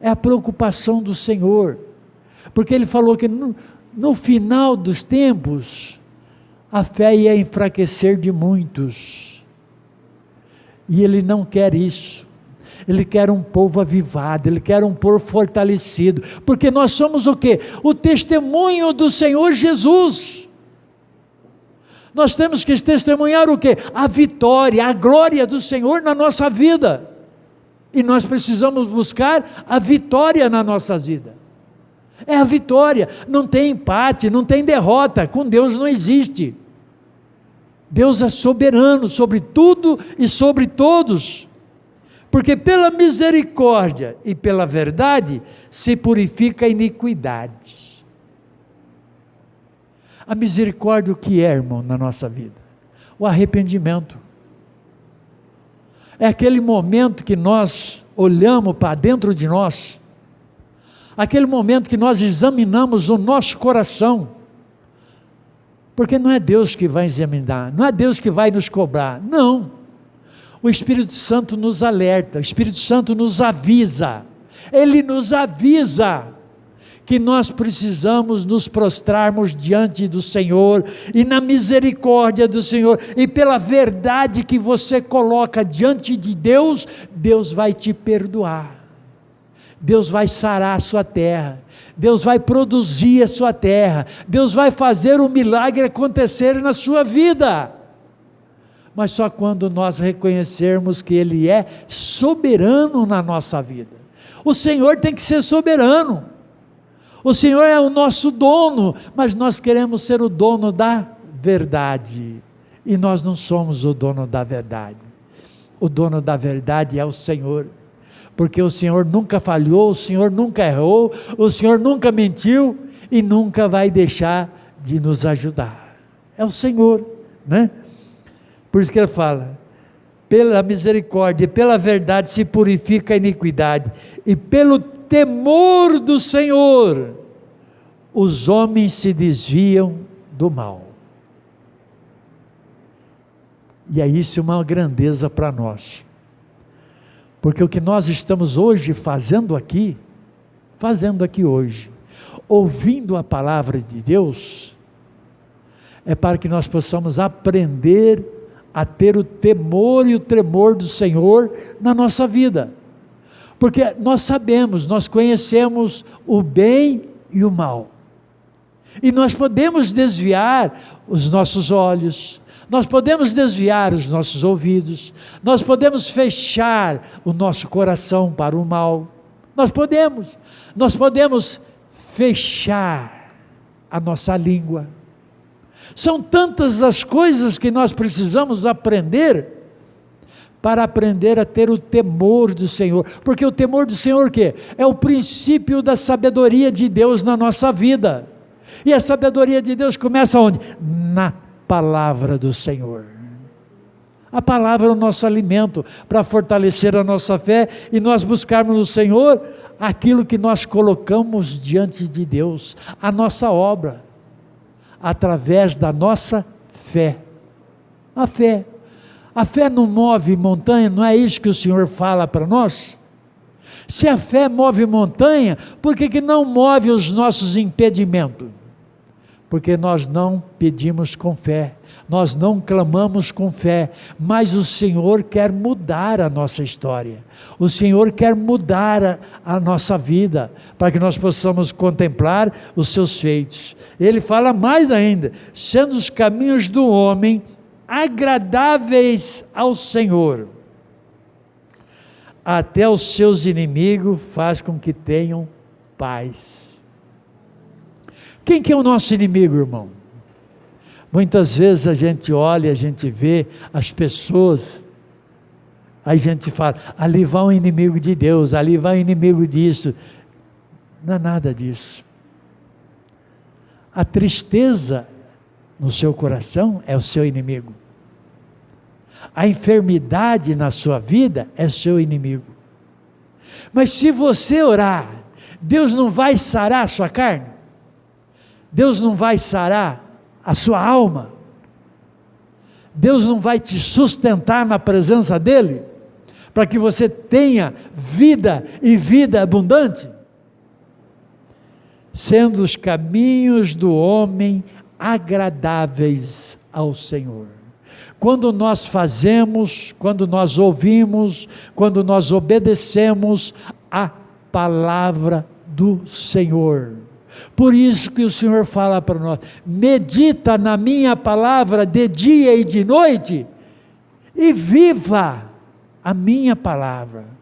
É a preocupação do Senhor, porque Ele falou que no final dos tempos, a fé ia enfraquecer de muitos, e Ele não quer isso. Ele quer um povo avivado, Ele quer um povo fortalecido, porque nós somos o quê? O testemunho do Senhor Jesus. Nós temos que testemunhar o quê? A vitória, a glória do Senhor na nossa vida, e nós precisamos buscar a vitória na nossa vida. É a vitória, não tem empate, não tem derrota, com Deus não existe. Deus é soberano sobre tudo e sobre todos, porque pela misericórdia e pela verdade se purifica a iniquidade. A misericórdia, o que é, irmão, na nossa vida? O arrependimento. É aquele momento que nós olhamos para dentro de nós, aquele momento que nós examinamos o nosso coração, porque não é Deus que vai examinar, não é Deus que vai nos cobrar, não. O Espírito Santo nos alerta, o Espírito Santo nos avisa, Ele nos avisa que nós precisamos nos prostrarmos diante do Senhor, e na misericórdia do Senhor, e pela verdade que você coloca diante de Deus, Deus vai te perdoar, Deus vai sarar a sua terra, Deus vai produzir a sua terra, Deus vai fazer o milagre acontecer na sua vida, mas só quando nós reconhecermos que Ele é soberano na nossa vida. O Senhor tem que ser soberano, o Senhor é o nosso dono, mas nós queremos ser o dono da verdade, e nós não somos o dono da verdade. O dono da verdade é o Senhor, porque o Senhor nunca falhou, o Senhor nunca errou, o Senhor nunca mentiu, e nunca vai deixar de nos ajudar. É o Senhor, né? Por isso que Ele fala, pela misericórdia e pela verdade se purifica a iniquidade, e pelo temor do Senhor os homens se desviam do mal. E é isso uma grandeza para nós, porque o que nós estamos hoje fazendo aqui hoje, ouvindo a palavra de Deus, é para que nós possamos aprender a ter o temor e o tremor do Senhor na nossa vida, porque nós sabemos, nós conhecemos o bem e o mal, e nós podemos desviar os nossos olhos, nós podemos desviar os nossos ouvidos, nós podemos fechar o nosso coração para o mal, nós podemos fechar a nossa língua. São tantas as coisas que nós precisamos aprender, para aprender a ter o temor do Senhor, porque o temor do Senhor o quê? É o princípio da sabedoria de Deus na nossa vida, e a sabedoria de Deus começa onde? Na palavra do Senhor. A palavra é o nosso alimento, para fortalecer a nossa fé, e nós buscarmos no Senhor, aquilo que nós colocamos diante de Deus, a nossa obra, através da nossa fé. A fé não move montanha, não é isso que o Senhor fala para nós? Se a fé move montanha, por que não move os nossos impedimentos? Porque nós não pedimos com fé, nós não clamamos com fé, mas o Senhor quer mudar a nossa história, o Senhor quer mudar a nossa vida, para que nós possamos contemplar os seus feitos. Ele fala mais ainda, sendo os caminhos do homem agradáveis ao Senhor, até os seus inimigos faz com que tenham paz. Quem que é o nosso inimigo, irmão? Muitas vezes a gente olha, a gente vê as pessoas, aí a gente fala, ali vai um inimigo de Deus, ali vai um inimigo disso. Não é nada disso. A tristeza no seu coração é o seu inimigo. A enfermidade na sua vida é seu inimigo. Mas se você orar, Deus não vai sarar a sua carne? Deus não vai sarar a sua alma? Deus não vai te sustentar na presença dEle? Para que você tenha vida e vida abundante? Sendo os caminhos do homem agradáveis ao Senhor. Quando nós fazemos, quando nós ouvimos, quando nós obedecemos a palavra do Senhor. Por isso que o Senhor fala para nós: medita na minha palavra de dia e de noite, e viva a minha palavra.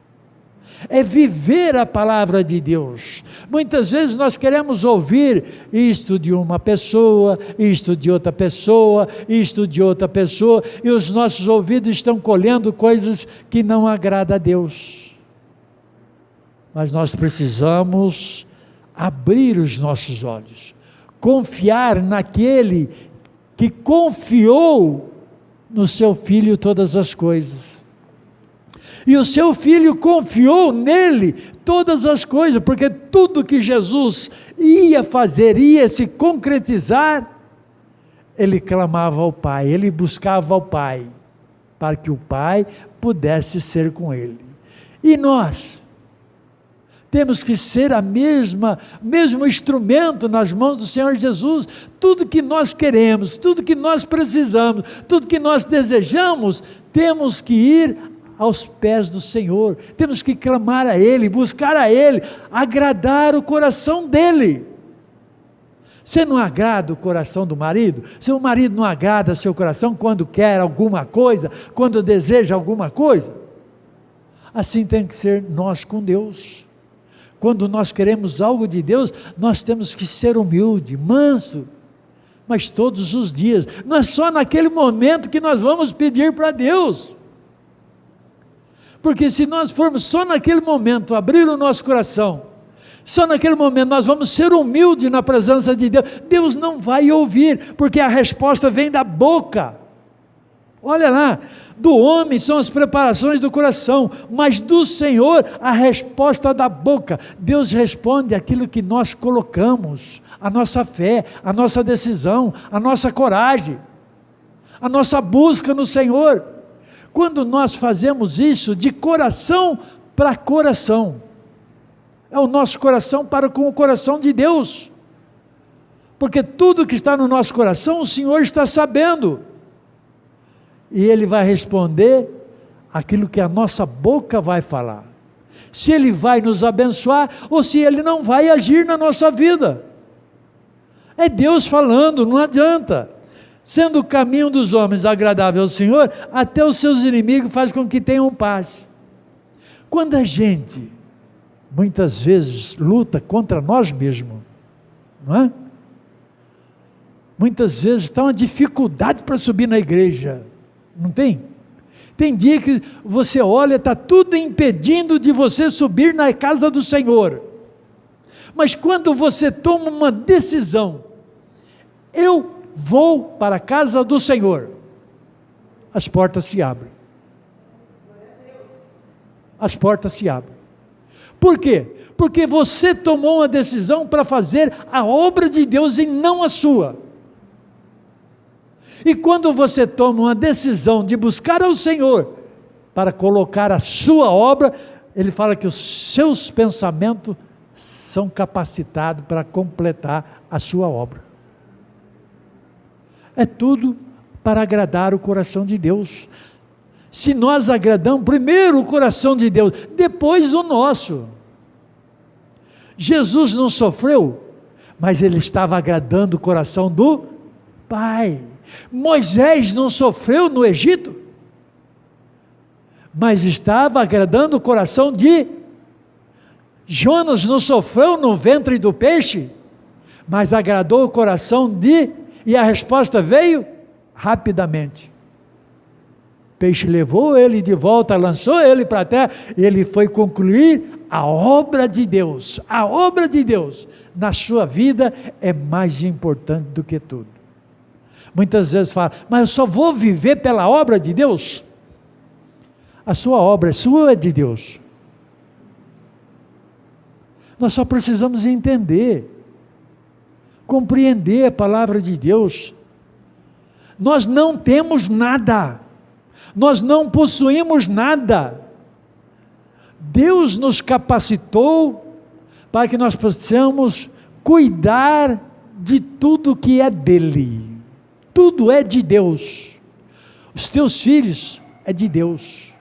É viver a palavra de Deus. Muitas vezes nós queremos ouvir isto de uma pessoa, isto de outra pessoa, isto de outra pessoa, e os nossos ouvidos estão colhendo coisas que não agradam a Deus. Mas nós precisamos abrir os nossos olhos, confiar naquele que confiou no seu Filho todas as coisas. E o seu Filho confiou nele todas as coisas, porque tudo que Jesus ia fazer, ia se concretizar, ele clamava ao Pai, ele buscava ao Pai, para que o Pai pudesse ser com ele. E nós temos que ser mesmo instrumento nas mãos do Senhor Jesus. Tudo que nós queremos, tudo que nós precisamos, tudo que nós desejamos, temos que ir aos pés do Senhor, temos que clamar a Ele, buscar a Ele, agradar o coração dEle. Você não agrada o coração do marido? Seu marido não agrada seu coração quando quer alguma coisa, quando deseja alguma coisa? Assim tem que ser nós com Deus. Quando nós queremos algo de Deus, nós temos que ser humilde, manso, mas todos os dias, não é só naquele momento que nós vamos pedir para Deus. Porque se nós formos só naquele momento abrir o nosso coração, só naquele momento nós vamos ser humildes na presença de Deus, Deus não vai ouvir, porque a resposta vem da boca. Olha lá, do homem são as preparações do coração, mas do Senhor a resposta da boca. Deus responde aquilo que nós colocamos, a nossa fé, a nossa decisão, a nossa coragem, a nossa busca no Senhor. Quando nós fazemos isso de coração para coração, é o nosso coração para com o coração de Deus, porque tudo que está no nosso coração, o Senhor está sabendo, e Ele vai responder aquilo que a nossa boca vai falar, se Ele vai nos abençoar, ou se Ele não vai agir na nossa vida. É Deus falando, não adianta. Sendo o caminho dos homens agradável ao Senhor, até os seus inimigos faz com que tenham paz. Quando a gente, muitas vezes, luta contra nós mesmos, não é? Muitas vezes está uma dificuldade para subir na igreja, não tem? Tem dia que você olha, está tudo impedindo de você subir na casa do Senhor. Mas quando você toma uma decisão, eu vou para a casa do Senhor, as portas se abrem. As portas se abrem. Por quê? Porque você tomou uma decisão para fazer a obra de Deus e não a sua. E quando você toma uma decisão de buscar ao Senhor para colocar a sua obra, Ele fala que os seus pensamentos são capacitados para completar a sua obra. É tudo para agradar o coração de Deus. Se nós agradamos primeiro o coração de Deus, depois o nosso. Jesus não sofreu, mas Ele estava agradando o coração do Pai. Moisés não sofreu no Egito, mas estava agradando o coração de Jonas. Não sofreu no ventre do peixe, mas agradou o coração de, e a resposta veio rapidamente. O peixe levou ele de volta, lançou ele para a terra, e ele foi concluir a obra de Deus na sua vida é mais importante do que tudo. Muitas vezes fala, mas eu só vou viver pela obra de Deus? A sua obra é sua ou é de Deus? Nós só precisamos entender, compreender a palavra de Deus. Nós não temos nada, nós não possuímos nada. Deus nos capacitou para que nós possamos cuidar de tudo que é dele. Tudo é de Deus. Os teus filhos é de Deus.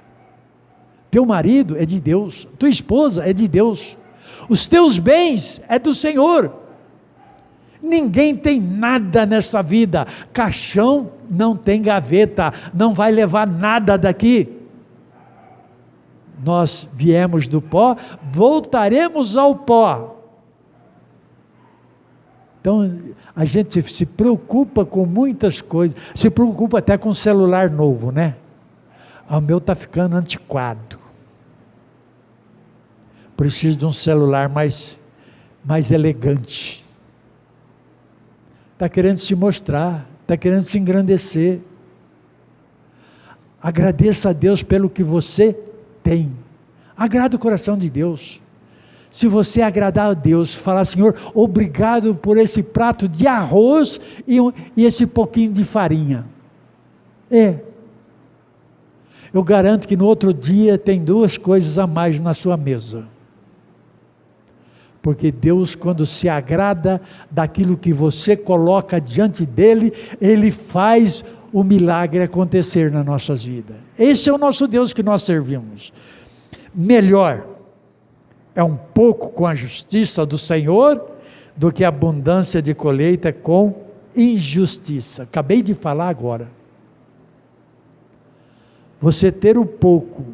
Teu marido é de Deus. Tua esposa é de Deus. Os teus bens é do Senhor. Ninguém tem nada nessa vida. Caixão não tem gaveta, não vai levar nada daqui. Nós viemos do pó, voltaremos ao pó. Então, a gente se preocupa com muitas coisas, se preocupa até com celular novo, né? O meu está ficando antiquado. Preciso de um celular mais elegante. Está querendo se mostrar, está querendo se engrandecer. Agradeça a Deus pelo que você tem. Agrada o coração de Deus. Se você agradar a Deus, falar, Senhor, obrigado por esse prato de arroz e esse pouquinho de farinha. Eu garanto que no outro dia tem 2 coisas a mais na sua mesa. Porque Deus, quando se agrada daquilo que você coloca diante dele, ele faz o milagre acontecer nas nossas vidas. Esse é o nosso Deus que nós servimos. Melhor é um pouco com a justiça do Senhor do que a abundância de colheita com injustiça. Acabei de falar agora. Você ter o pouco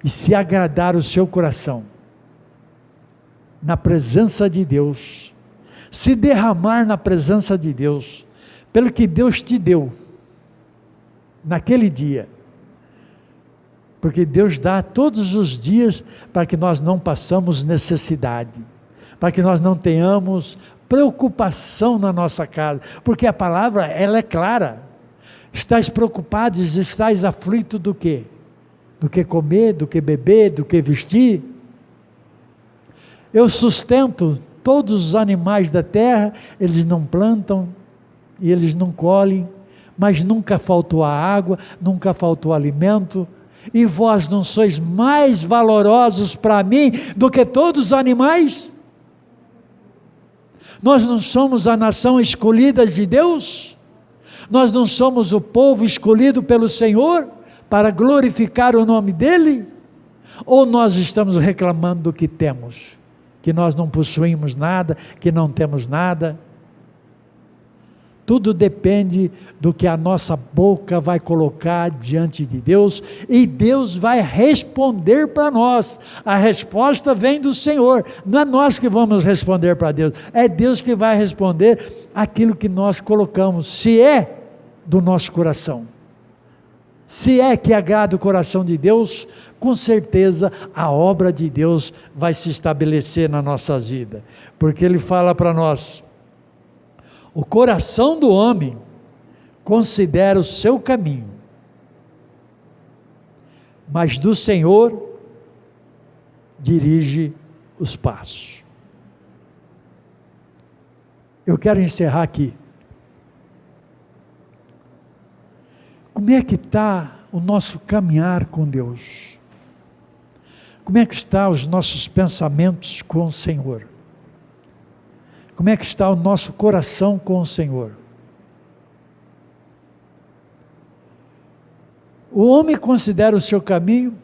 e se agradar o seu coração na presença de Deus, se derramar na presença de Deus, pelo que Deus te deu, naquele dia, porque Deus dá todos os dias, para que nós não passamos necessidade, para que nós não tenhamos preocupação na nossa casa, porque a palavra, ela é clara, estás preocupado, estás aflito do quê? Do que comer, do que beber, do que vestir? Eu sustento todos os animais da terra, eles não plantam, e eles não colhem, mas nunca faltou a água, nunca faltou alimento, e vós não sois mais valorosos para mim do que todos os animais? Nós não somos a nação escolhida de Deus? Nós não somos o povo escolhido pelo Senhor para glorificar o nome dEle? Ou nós estamos reclamando do que temos? Que nós não possuímos nada, que não temos nada? Tudo depende do que a nossa boca vai colocar diante de Deus, e Deus vai responder para nós. A resposta vem do Senhor, não é nós que vamos responder para Deus, é Deus que vai responder aquilo que nós colocamos, se é do nosso coração. Se é que agrada o coração de Deus, com certeza a obra de Deus vai se estabelecer na nossa vida, porque Ele fala para nós, o coração do homem considera o seu caminho, mas do Senhor dirige os passos. Eu quero encerrar aqui. Como é que está o nosso caminhar com Deus? Como é que estão os nossos pensamentos com o Senhor? Como é que está o nosso coração com o Senhor? O homem considera o seu caminho,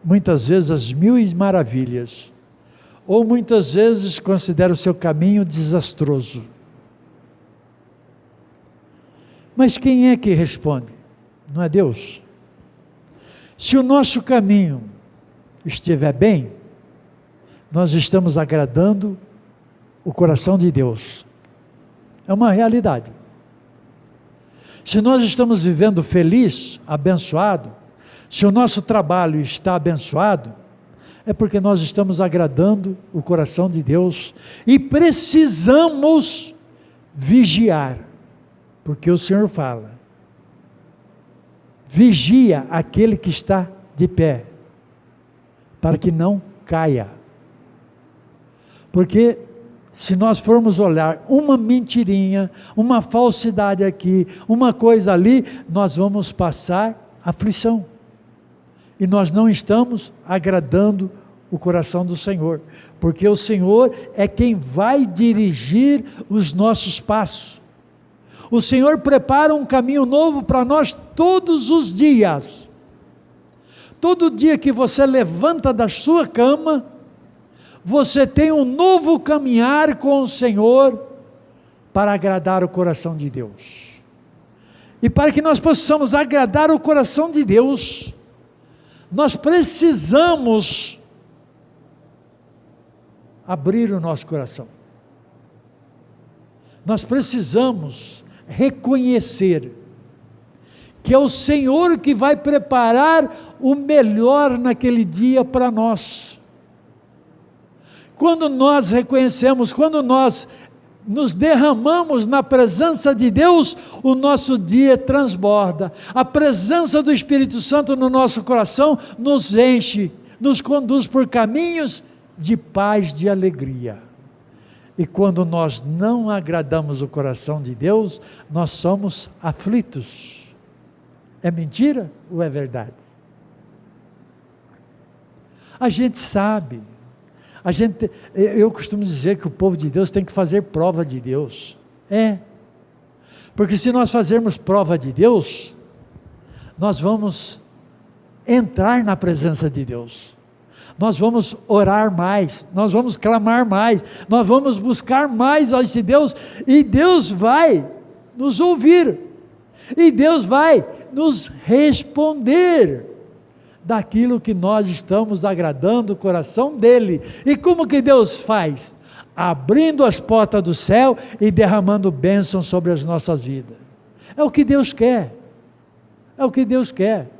muitas vezes as 1000 maravilhas, ou muitas vezes considera o seu caminho desastroso. Mas quem é que responde? Não é Deus? Se o nosso caminho estiver bem, nós estamos agradando o coração de Deus. É uma realidade. Se nós estamos vivendo feliz, abençoado, se o nosso trabalho está abençoado, é porque nós estamos agradando o coração de Deus e precisamos vigiar, porque o Senhor fala: vigia aquele que está de pé, para que não caia. Porque se nós formos olhar uma mentirinha, uma falsidade aqui, uma coisa ali, nós vamos passar aflição. E nós não estamos agradando o coração do Senhor, porque o Senhor é quem vai dirigir os nossos passos. O Senhor prepara um caminho novo para nós todos os dias. Todo dia que você levanta da sua cama, você tem um novo caminhar com o Senhor para agradar o coração de Deus. E para que nós possamos agradar o coração de Deus, nós precisamos abrir o nosso coração. Nós precisamos reconhecer que é o Senhor que vai preparar o melhor naquele dia para nós. Quando nós reconhecemos, quando nós nos derramamos na presença de Deus, o nosso dia transborda. A presença do Espírito Santo no nosso coração nos enche, nos conduz por caminhos de paz, de alegria. E quando nós não agradamos o coração de Deus, nós somos aflitos. É mentira ou é verdade? A gente sabe. Eu costumo dizer que o povo de Deus tem que fazer prova de Deus. Porque se nós fazermos prova de Deus, nós vamos entrar na presença de Deus. Nós vamos orar mais, nós vamos clamar mais, nós vamos buscar mais a esse Deus, e Deus vai nos ouvir, e Deus vai nos responder daquilo que nós estamos agradando o coração dele. E como que Deus faz? Abrindo as portas do céu e derramando bênçãos sobre as nossas vidas. É o que Deus quer, é o que Deus quer.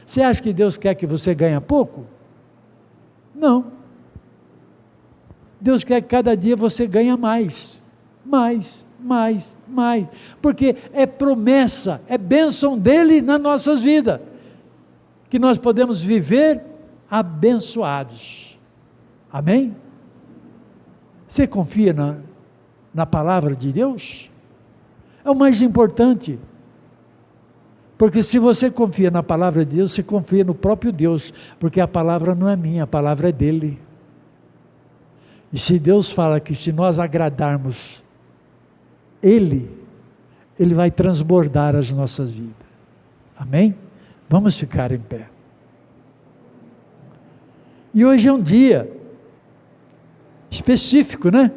Você acha que Deus quer que você ganhe pouco? Não. Deus quer que cada dia você ganhe mais, porque é promessa, é bênção dele nas nossas vidas, que nós podemos viver abençoados. Amém? Você confia na palavra de Deus? É o mais importante. Porque se você confia na palavra de Deus, você confia no próprio Deus, porque a palavra não é minha, a palavra é dele. E se Deus fala que se nós agradarmos Ele vai transbordar as nossas vidas. Amém? Vamos ficar em pé. E hoje é um dia específico, né?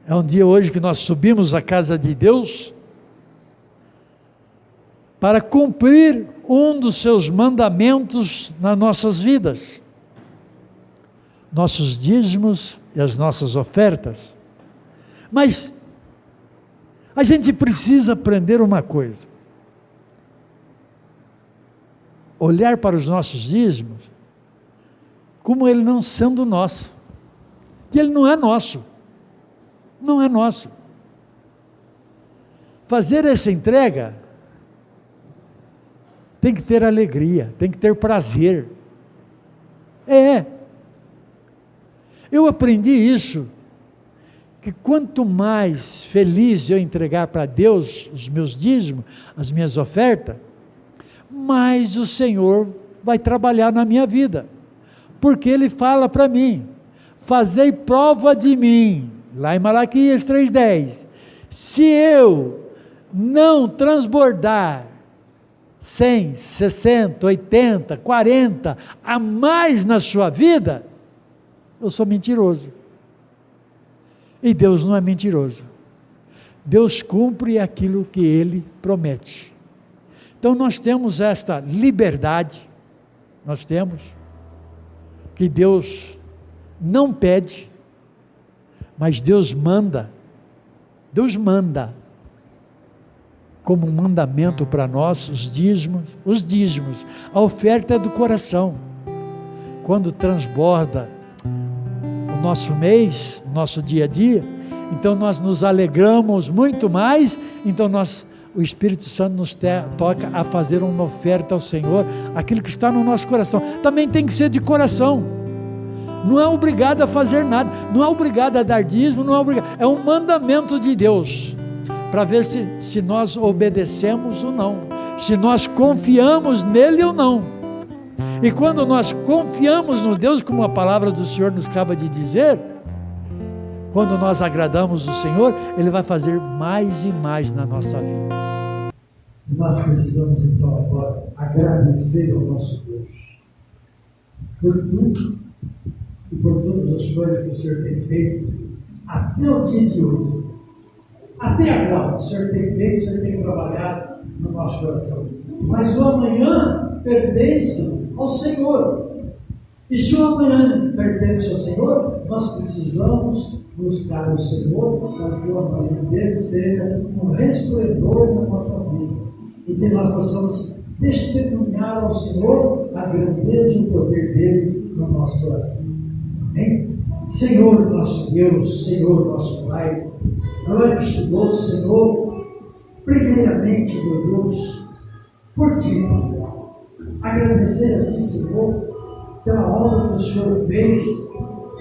É um dia hoje que nós subimos à casa de Deus para cumprir um dos seus mandamentos nas nossas vidas, nossos dízimos e as nossas ofertas. Mas a gente precisa aprender uma coisa: olhar para os nossos dízimos como ele não sendo nosso, que ele não é nosso, não é nosso. Fazer essa entrega tem que ter alegria, tem que ter prazer. Eu aprendi isso, que quanto mais feliz eu entregar para Deus os meus dízimos, as minhas ofertas, mais o Senhor vai trabalhar na minha vida, porque Ele fala para mim: fazei prova de mim, lá em Malaquias 3,10, se eu não transbordar 100, 60, 80, 40 a mais na sua vida, eu sou mentiroso. E Deus não é mentiroso. Deus cumpre aquilo que Ele promete. Então nós temos esta liberdade, nós temos, que Deus não pede, mas Deus manda como um mandamento para nós os dízimos, a oferta do coração. quando transborda o nosso mês, o nosso dia a dia, então nós nos alegramos muito mais, então o Espírito Santo nos toca a fazer uma oferta ao Senhor, aquilo que está no nosso coração. Também tem que ser de coração, não é obrigado a fazer nada, não é obrigado a dar dízimo, não é obrigado, é um mandamento de Deus, para ver se nós obedecemos ou não, se nós confiamos nele ou não. E quando nós confiamos no Deus, como a palavra do Senhor nos acaba de dizer, quando nós agradamos o Senhor, Ele vai fazer mais e mais na nossa vida. Nós precisamos então agora agradecer ao nosso Deus por tudo e por todas as coisas que o Senhor tem feito até o dia de hoje. Até agora, o Senhor tem feito, o Senhor tem trabalhado no nosso coração. Mas o amanhã pertence ao Senhor. E se o amanhã pertence ao Senhor, nós precisamos buscar o Senhor para que o amanhã dele seja um resplendor na nossa vida. E que nós possamos testemunhar ao Senhor a grandeza e o poder dele no nosso coração. Amém? Senhor nosso Deus, Senhor nosso Pai, nós te dou, Senhor, primeiramente, meu Deus, por ti, agradecer a ti, Senhor, pela obra que o Senhor fez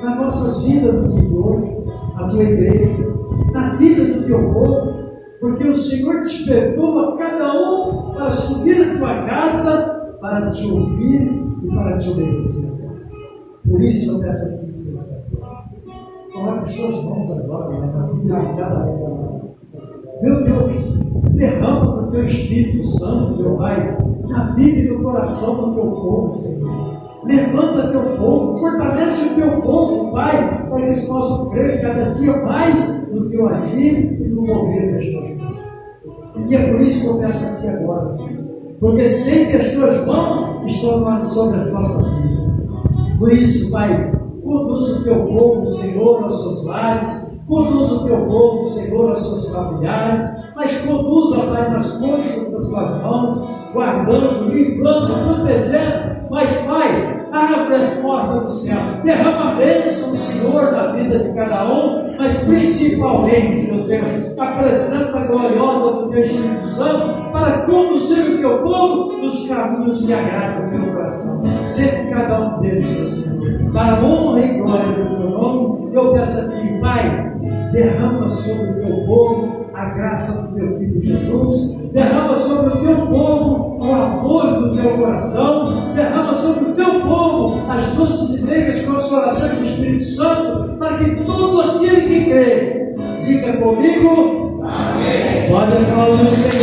nas nossas vidas no dia de hoje, na tua igreja, na vida do teu povo, porque o Senhor despertou a cada um para subir a tua casa, para te ouvir e para te obedecer. Por isso eu peço a ti, Senhor, coloque as suas mãos agora na vida de cada um. Meu Deus, derrama do teu Espírito Santo, meu Pai, na vida e no coração do teu povo, Senhor. Levanta teu povo, fortalece o teu povo, Pai, para que eles possam crer cada dia mais no teu agir e no mover das tuas mãos. E é por isso que eu peço a ti agora, Senhor, porque sei que as tuas mãos estão sobre as nossas vidas. Por isso, Pai, conduz o teu povo, Senhor, aos seus lares, conduz o teu povo, Senhor, aos seus familiares, mas conduza, Pai, nas conchas das tuas mãos, guardando, livrando, protegendo. Mas, Pai, abre as portas do céu, derrama a bênção, Senhor, na vida de cada um, mas principalmente, meu Senhor, a presença gloriosa do teu Espírito Santo para conduzir o teu povo nos caminhos que agradam o teu coração. Sempre cada um deles, meu Senhor, para a honra e glória do teu nome, eu peço a ti, Pai, derrama sobre o teu povo a graça do teu Filho Jesus, derrama sobre o teu povo o amor do teu coração, derrama sobre o teu povo as doces e meigas consolações do Espírito Santo, para que todo aquele que crê diga comigo, amém. Pode aplaudir o Senhor.